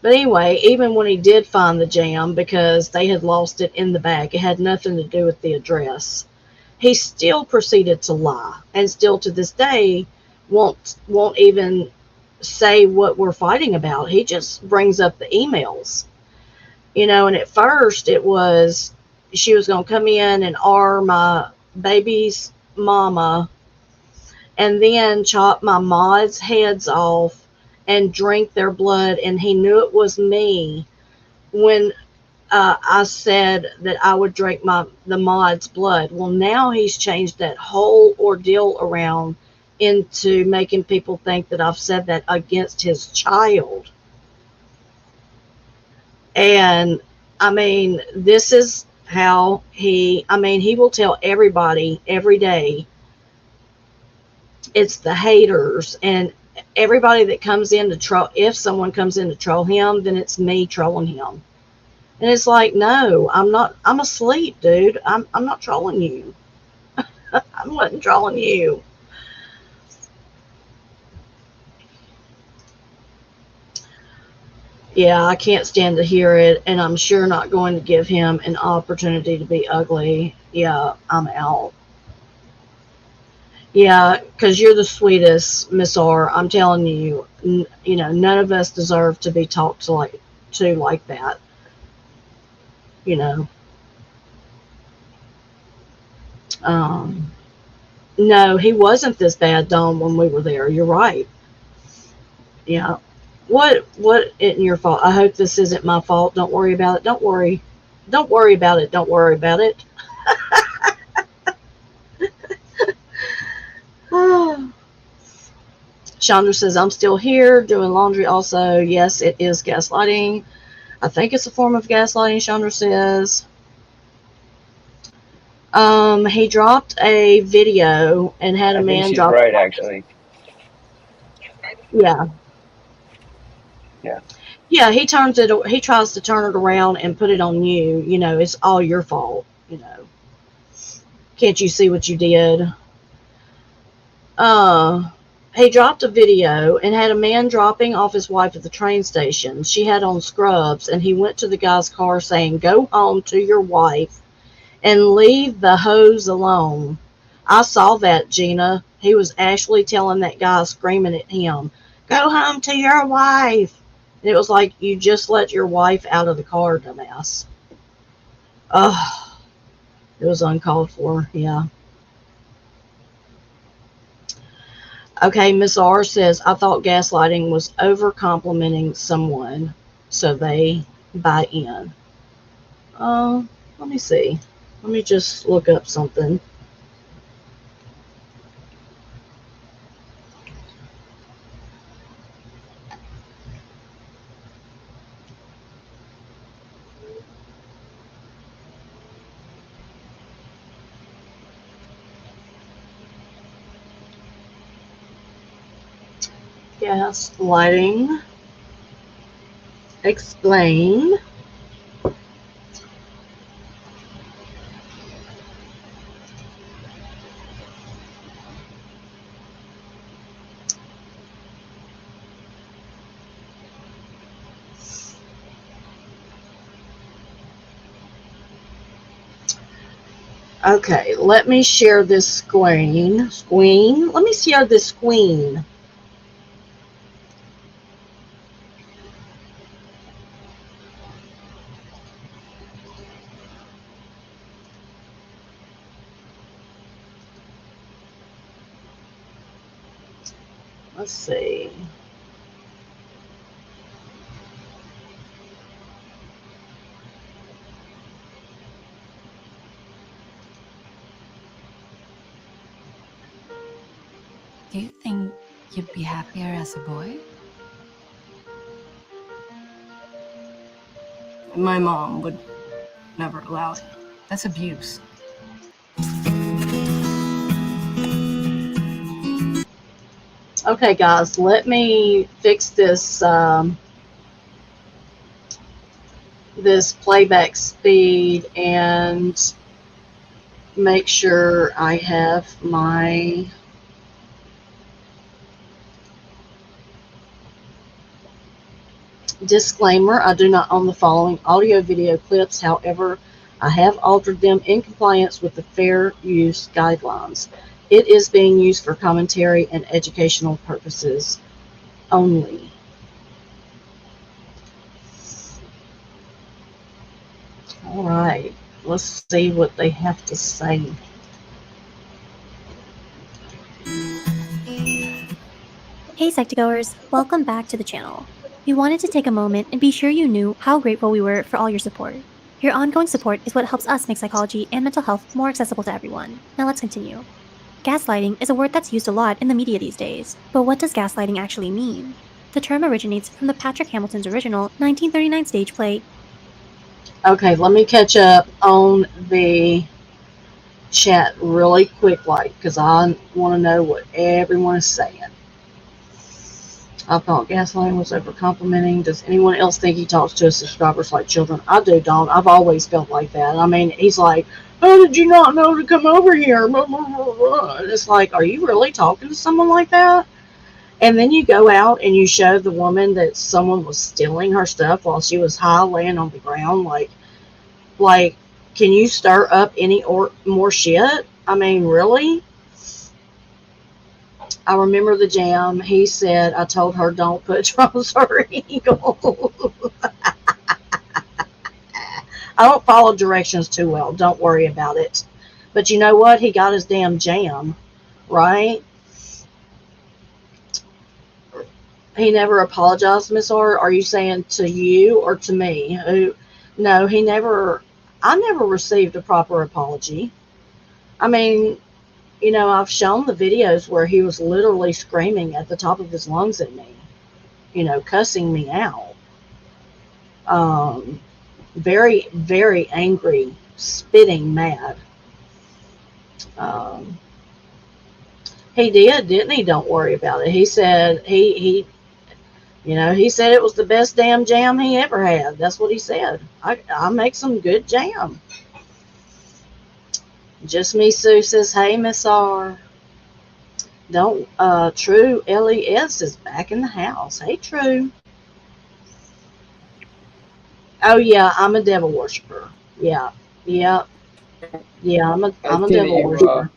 But anyway, even when he did find the jam, because they had lost it in the bag, it had nothing to do with the address, he still proceeded to lie, and still to this day won't even say what we're fighting about. He just brings up the emails, you know. And at first it was she was going to come in and my baby's mama and then chop my mods' heads off and drink their blood. And he knew it was me when I said that I would drink the mod's blood. Well, now he's changed that whole ordeal around into making people think that I've said that against his child. And I mean, this is how he will tell everybody every day it's the haters and everybody that comes in to troll. If someone comes in to troll him, then it's me trolling him. And it's like, no, I'm not. I'm asleep, dude. I'm not trolling you. I wasn't trolling you. Yeah, I can't stand to hear it, and I'm sure not going to give him an opportunity to be ugly. Yeah, I'm out. Yeah, because you're the sweetest, Miss R. I'm telling you, none of us deserve to be talked to like that. You know. No, he wasn't this bad, Dawn, when we were there. You're right. Yeah. What isn't your fault? I hope this isn't my fault. Don't worry about it. Don't worry. Don't worry about it. Don't worry about it. Chandra says, I'm still here doing laundry also. Yes, it is gaslighting. I think it's a form of gaslighting, Chandra says. He dropped a video and had a man she's drop. right, actually. Yeah. Yeah. Yeah, he tries to turn it around and put it on you. It's all your fault. Can't you see what you did? He dropped a video and had a man dropping off his wife at the train station. She had on scrubs, and he went to the guy's car saying, go home to your wife and leave the hose alone. I saw that, Gina. He was actually telling that guy, screaming at him, go home to your wife. And it was like, you just let your wife out of the car, dumbass. Ugh. It was uncalled for, yeah. Okay, Miss R says, I thought gaslighting was over complimenting someone so they buy in. Let me see. Let me just look up something. Gaslighting. Explain. Okay, let me share this screen. Let me share this screen. Let's see. Do you think you'd be happier as a boy? My mom would never allow it. That's abuse. Okay, guys, let me fix this this playback speed and make sure I have my disclaimer. I do not own the following audio video clips. However, I have altered them in compliance with the fair use guidelines. It is being used for commentary and educational purposes only. All right, let's see what they have to say. Hey Psych2Goers, welcome back to the channel. We wanted to take a moment and be sure you knew how grateful we were for all your support. Your ongoing support is what helps us make psychology and mental health more accessible to everyone. Now let's continue. Gaslighting is a word that's used a lot in the media these days, but what does gaslighting actually mean? The term originates from the Patrick Hamilton's original 1939 stage play. Okay, let me catch up on the chat really quick, because I want to know what everyone is saying. I thought gaslighting was over complimenting. Does anyone else think he talks to his subscribers like children? I do, Don. I've always felt like that. I mean, he's like, "How did you not know to come over here?" And it's like, are you really talking to someone like that? And then you go out and you show the woman that someone was stealing her stuff while she was high, laying on the ground. Like, can you stir up any more shit? I mean, really? I remember the jam. He said, I told her don't put drums or eagles. I don't follow directions too well. Don't worry about it. But you know what? He got his damn jam, right? He never apologized, Miss R. Are you saying to you or to me? No, he never. I never received a proper apology. I mean, you know, I've shown the videos where he was literally screaming at the top of his lungs at me, you know, cussing me out. Very, very angry, spitting mad. He did, didn't he? Don't worry about it. He said he said it was the best damn jam he ever had. That's what he said. I make some good jam. Just Me Sue says, hey, Miss R. True LES is back in the house. Hey, True. Oh, yeah, I'm a devil worshiper. Yeah, I'm a devil worshiper.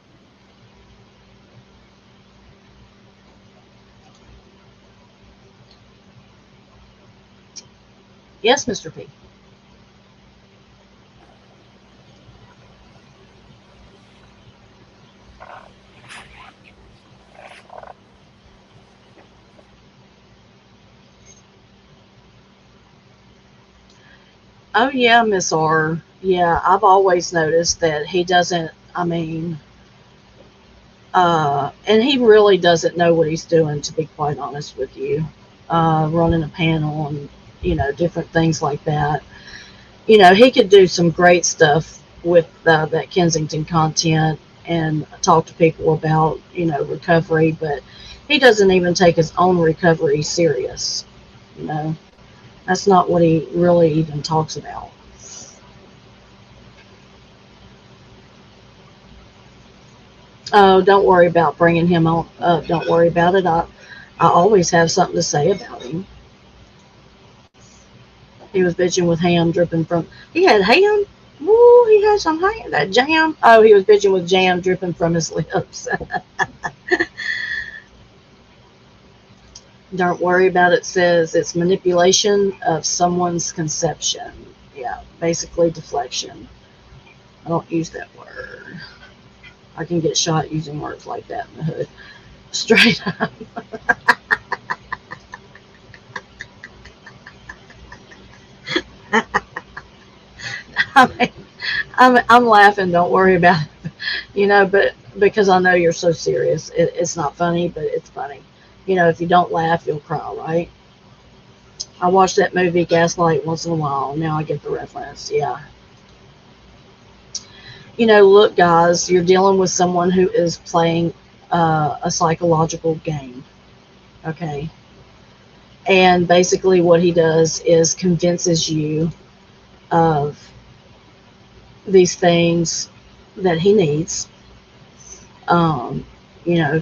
Yes, Mr. P. Oh, yeah, Miss R. Yeah, I've always noticed that he doesn't, and he really doesn't know what he's doing, to be quite honest with you. Running a panel and, different things like that. He could do some great stuff with that Kensington content and talk to people about, recovery, but he doesn't even take his own recovery serious. That's not what he really even talks about. Oh, don't worry about bringing him on up. Don't worry about it. I always have something to say about him. He was bitching with ham dripping from. He had ham. Woo, he had some ham. That jam. Oh, he was bitching with jam dripping from his lips. Don't worry about it. Says it's manipulation of someone's conception. Yeah, basically deflection. I don't use that word. I can get shot using words like that in the hood. Straight up. I'm laughing. Don't worry about it. But because I know you're so serious, it's not funny, but it's funny. If you don't laugh, you'll cry, right? I watch that movie Gaslight once in a while. Now I get the reference. Yeah. Look, guys, you're dealing with someone who is playing a psychological game. Okay. And basically what he does is convinces you of these things that he needs.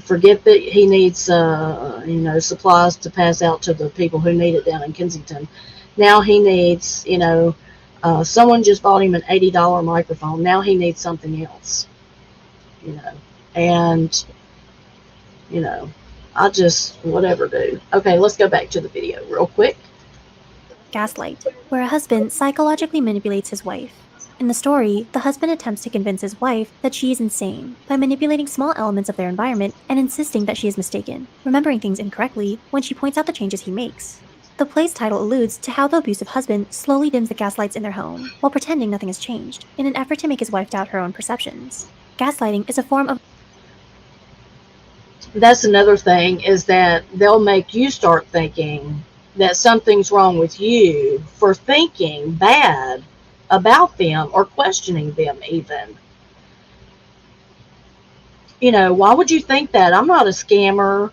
Forget that he needs, supplies to pass out to the people who need it down in Kensington. Now he needs, someone just bought him an $80 microphone. Now he needs something else, and, I just, whatever do. Okay, let's go back to the video real quick. Gaslight, where a husband psychologically manipulates his wife. In the story, the husband attempts to convince his wife that she is insane by manipulating small elements of their environment and insisting that she is mistaken, remembering things incorrectly when she points out the changes he makes. The play's title alludes to how the abusive husband slowly dims the gaslights in their home while pretending nothing has changed, in an effort to make his wife doubt her own perceptions. Gaslighting is a form of That's another thing, is that they'll make you start thinking that something's wrong with you for thinking bad about them or questioning them even. Why would you think that? I'm not a scammer.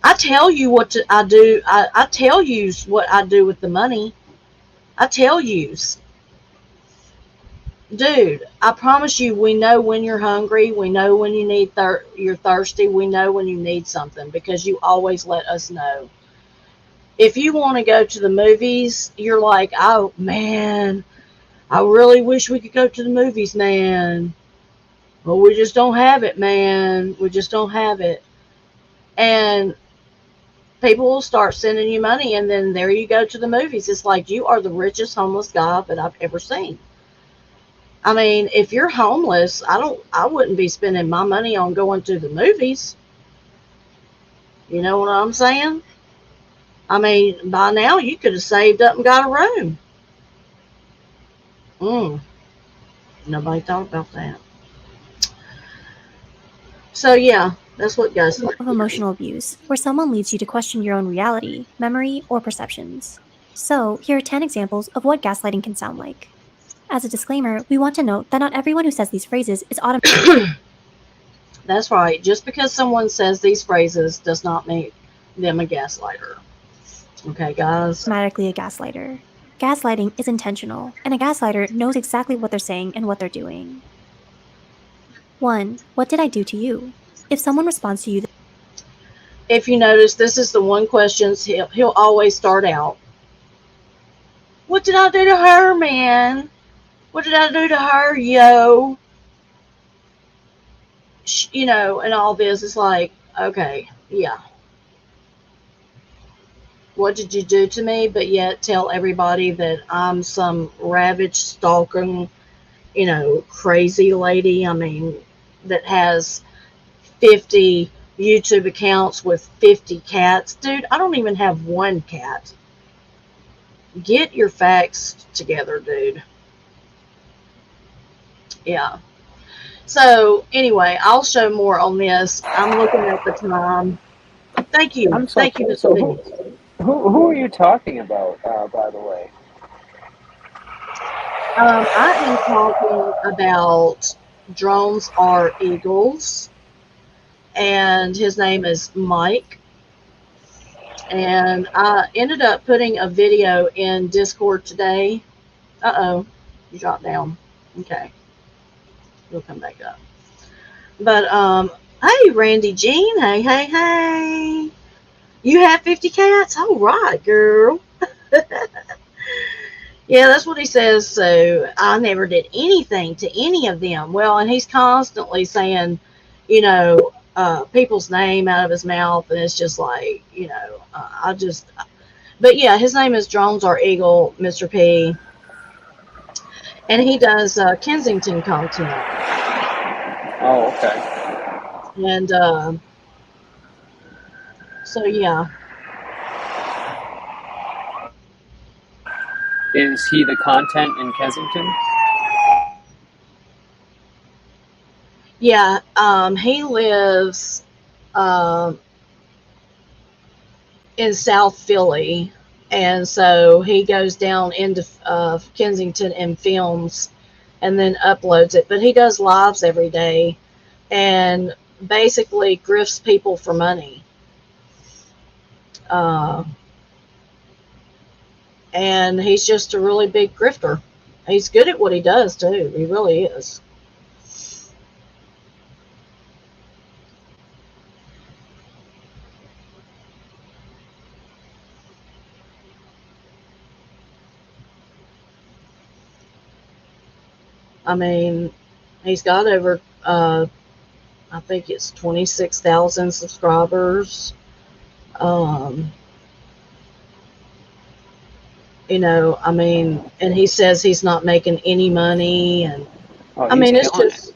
I tell you I do. I tell you what I do with the money. I tell you. Dude, I promise you, we know when you're hungry. We know when you're thirsty. We know when you need something because you always let us know. If you want to go to the movies, you're like, oh, man, I really wish we could go to the movies, man. But we just don't have it, man. We just don't have it. And people will start sending you money, and then there you go to the movies. It's like you are the richest homeless guy that I've ever seen. I mean, if you're homeless, I wouldn't be spending my money on going to the movies. You know what I'm saying? I mean, by now you could have saved up and got a room. Nobody thought about that. So yeah, that's what guys of emotional abuse, where someone leads you to question your own reality, memory, or perceptions. So, here are 10 examples of what gaslighting can sound like. As a disclaimer, we want to note that not everyone who says these phrases is automatically. That's right. Just because someone says these phrases does not make them a gaslighter. Okay, guys? Automatically a gaslighter. Gaslighting is intentional, and a gaslighter knows exactly what they're saying and what they're doing. 1. What did I do to you? If someone responds to you, if you notice, this is the one question he'll always start out. What did I do to her, man? What did I do to her, yo? And all this is like, okay, yeah. What did you do to me? But yet tell everybody that I'm some ravaged, stalking, crazy lady. I mean, that has 50 YouTube accounts with 50 cats. Dude, I don't even have one cat. Get your facts together, dude. Yeah. So, anyway, I'll show more on this. I'm looking at the time. Thank you. Thank you, Mr. So who are you talking about, by the way? I am talking about Drones Are Eagles, and his name is Mike. And I ended up putting a video in Discord today. Uh-oh, you dropped down. Okay, we'll come back up. But, hey, Randy Jean, hey. You have 50 cats? All right, girl. Yeah, that's what he says. So I never did anything to any of them. Well, and he's constantly saying, people's name out of his mouth. And it's just like, but yeah, his name is Drones Are Eagle, Mr. P. And he does Kensington content. Oh, okay. And so, yeah. Is he the content in Kensington? Yeah, he lives in South Philly, and so he goes down into Kensington and films and then uploads it. But he does lives every day and basically grifts people for money. And he's just a really big grifter. He's good at what he does, too. He really is. I mean, he's got over, I think it's 26,000 subscribers. I mean, and he says he's not making any money, and Oh, I he's mean, it's killing it. just,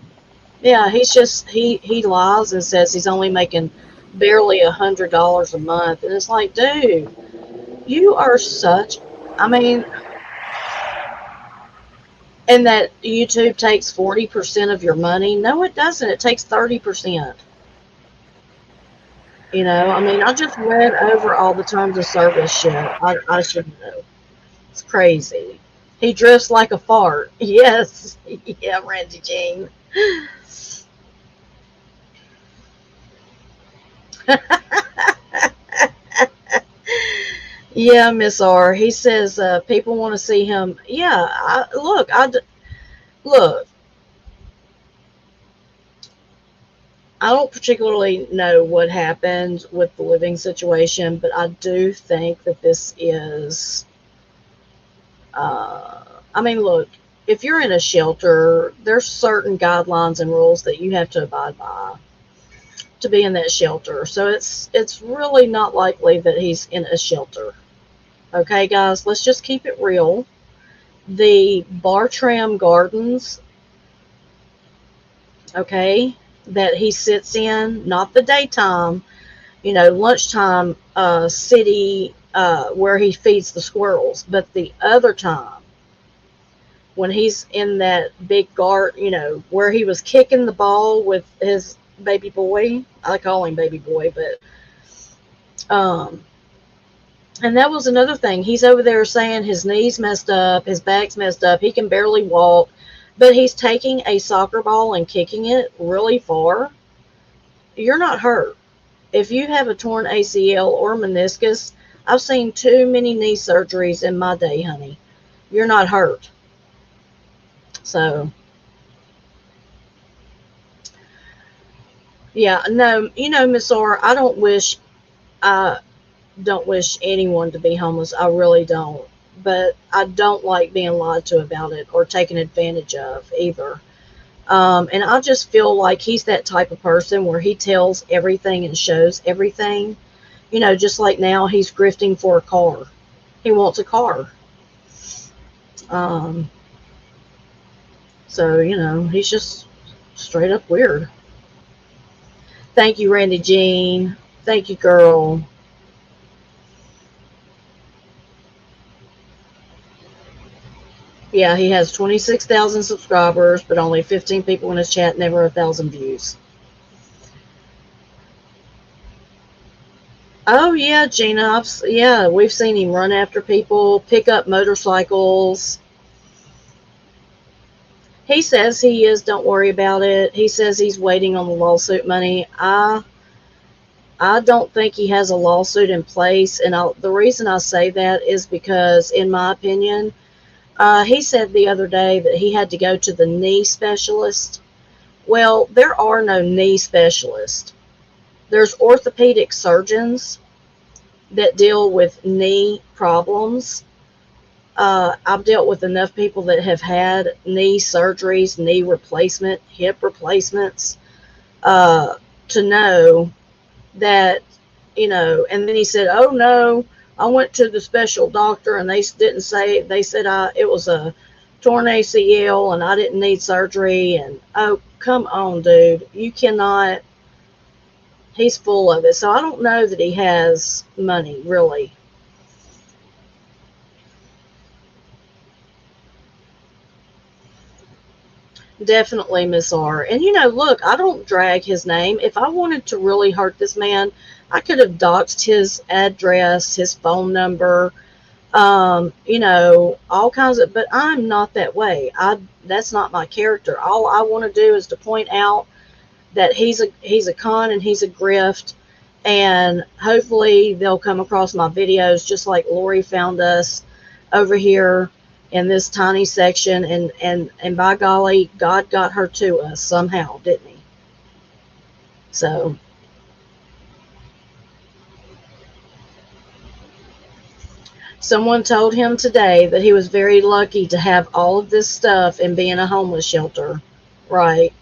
yeah, he lies and says he's only making barely $100 a month, and it's like, dude, you are such, I mean, and that YouTube takes 40% of your money. No, it doesn't. It takes 30%. I mean, I just read over all the terms of service shit. I should know. It's crazy. He drifts like a fart. Yes. Yeah, Randy Jean. Yeah, Miss R. He says people want to see him. Yeah, look. I don't particularly know what happened with the living situation, but I do think that this is. I mean, look, if you're in a shelter, there's certain guidelines and rules that you have to abide by to be in that shelter. So it's really not likely that he's in a shelter. Okay, guys, let's just keep it real. The Bartram Gardens, okay, that he sits in, not the daytime, lunchtime city where he feeds the squirrels, but the other time when he's in that big guard, where he was kicking the ball with his baby boy. I call him baby boy, but and that was another thing. He's over there saying his knees messed up, his back's messed up, he can barely walk, but he's taking a soccer ball and kicking it really far. You're not hurt. If you have a torn ACL or meniscus, I've seen too many knee surgeries in my day, honey. You're not hurt. So, yeah, no, Miss R, I don't wish anyone to be homeless. I really don't. But I don't like being lied to about it or taken advantage of either. And I just feel like he's that type of person where he tells everything and shows everything. Just like now he's grifting for a car. He wants a car. Um, so, he's just straight up weird. Thank you, Randy Jean. Thank you, girl. Yeah, he has 26,000 subscribers, but only 15 people in his chat, never 1,000 views. Oh, yeah, Gina. Yeah, we've seen him run after people, pick up motorcycles. He says he is. Don't worry about it. He says he's waiting on the lawsuit money. I don't think he has a lawsuit in place, and the reason I say that is because, in my opinion, he said the other day that he had to go to the knee specialist. Well, there are no knee specialists. There's orthopedic surgeons that deal with knee problems. I've dealt with enough people that have had knee surgeries, knee replacement, hip replacements, to know that, and then he said, oh no, I went to the special doctor and they didn't say, they said it was a torn ACL and I didn't need surgery. And oh, come on, dude, you cannot, he's full of it. So I don't know that he has money, really. Definitely, Miss R. And look, I don't drag his name. If I wanted to really hurt this man, I could have doxed his address, his phone number, all kinds of, but I'm not that way. That's not my character. All I want to do is to point out that he's a con and he's a grift, and hopefully they'll come across my videos just like Lori found us over here in this tiny section, and by golly, God got her to us somehow, didn't he? So someone told him today that he was very lucky to have all of this stuff and be in a homeless shelter. Right.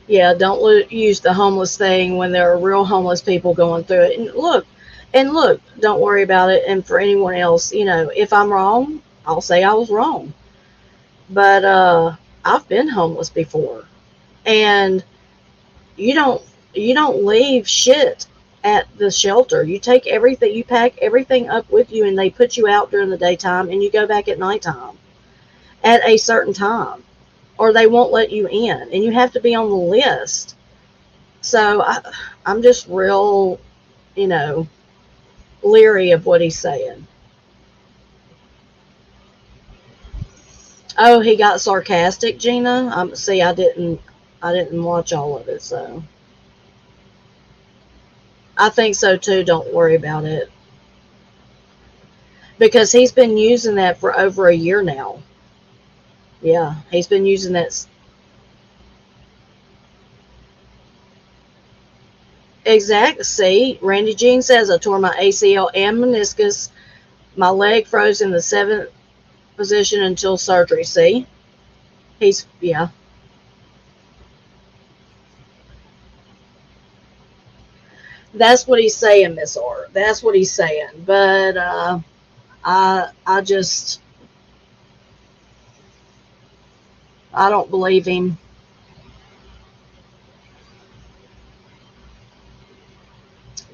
Yeah, don't use the homeless thing when there are real homeless people going through it. And look, don't worry about it. And for anyone else, if I'm wrong, I'll say I was wrong. But I've been homeless before, and you don't you don't leave shit at the shelter. You take everything, you pack everything up with you, and they put you out during the daytime, and you go back at nighttime at a certain time, or they won't let you in, and you have to be on the list. So I'm just real, you know, leery of what he's saying. Oh, he got sarcastic, Gina. See, I didn't watch all of it, so I think so too. Don't worry about it because he's been using that for over a year now. Yeah, he's been using that. Exact. See, Randy Jean says I tore my ACL and meniscus. My leg froze in the seventh position until surgery. See, yeah. That's what he's saying, Miss R. That's what he's saying. But I just I don't believe him.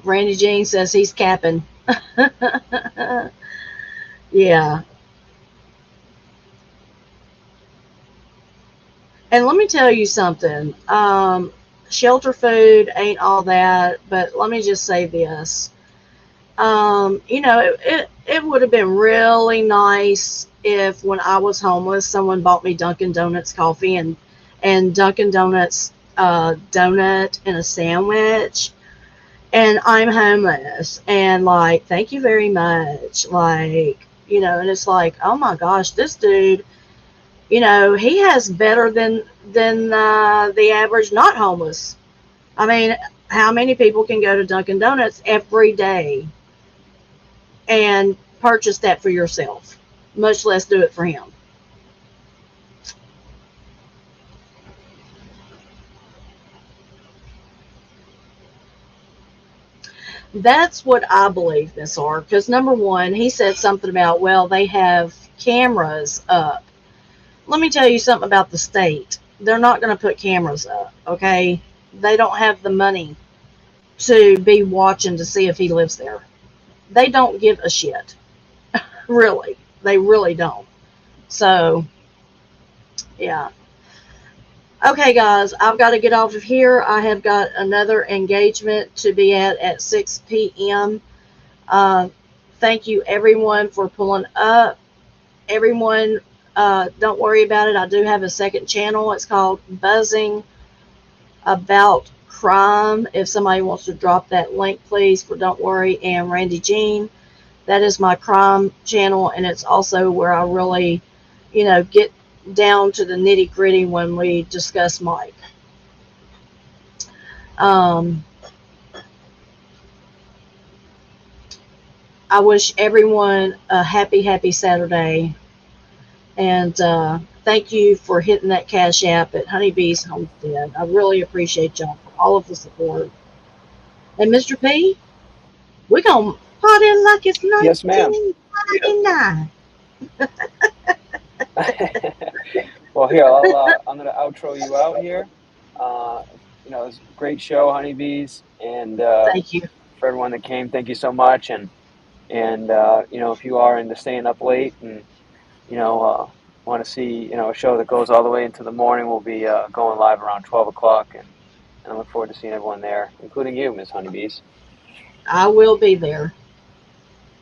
Randy Jean says he's capping. Yeah. And let me tell you something. Shelter food ain't all that, but let me just say this. It would have been really nice if when I was homeless, someone bought me Dunkin' Donuts coffee and Dunkin' Donuts donut and a sandwich. And I'm homeless, and like, thank you very much. Like, and it's like, oh my gosh, this dude, he has better than the average not homeless. I mean, how many people can go to Dunkin' Donuts every day and purchase that for yourself, much less do it for him? That's what I believe, Miss R. Because number one, he said something about, well, they have cameras up. Let me tell you something about the state. They're not going to put cameras up, okay? They don't have the money to be watching to see if he lives there. They don't give a shit. Really. They really don't. So, yeah. Okay, guys, I've got to get off of here. I have got another engagement to be at 6 p.m. Uh, Thank you, everyone, for pulling up. Everyone, don't worry about it. I do have a second channel. It's called Buzzing About Crime. If somebody wants to drop that link, please, for Don't Worry and Randy Jean. That is my crime channel, and it's also where I really, get down to the nitty gritty when we discuss Mike. I wish everyone a happy Saturday. And thank you for hitting that Cash App at Honeybees Homestead. I really appreciate y'all for all of the support. And Mr. P, we're going to party like it's Yes, ma'am. 1999. Well, here, I'm going to outro you out here. It was a great show, Honeybees. And Thank you. for everyone that came, thank you so much. And if you are into staying up late and, want to see, a show that goes all the way into the morning, we'll be going live around 12 o'clock. And I look forward to seeing everyone there, including you, Miss Honeybees. I will be there.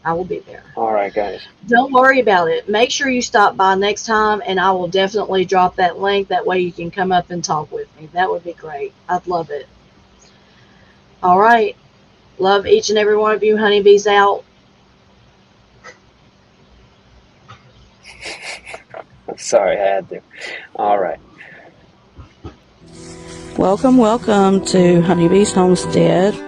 I will be there. All right, guys. Don't worry about it. Make sure you stop by next time, and I will definitely drop that link. That way you can come up and talk with me. That would be great. I'd love it. All right. Love each and every one of you. Honeybees out. Sorry, I had to. All right. Welcome to Honeybees Homestead.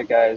night, guys.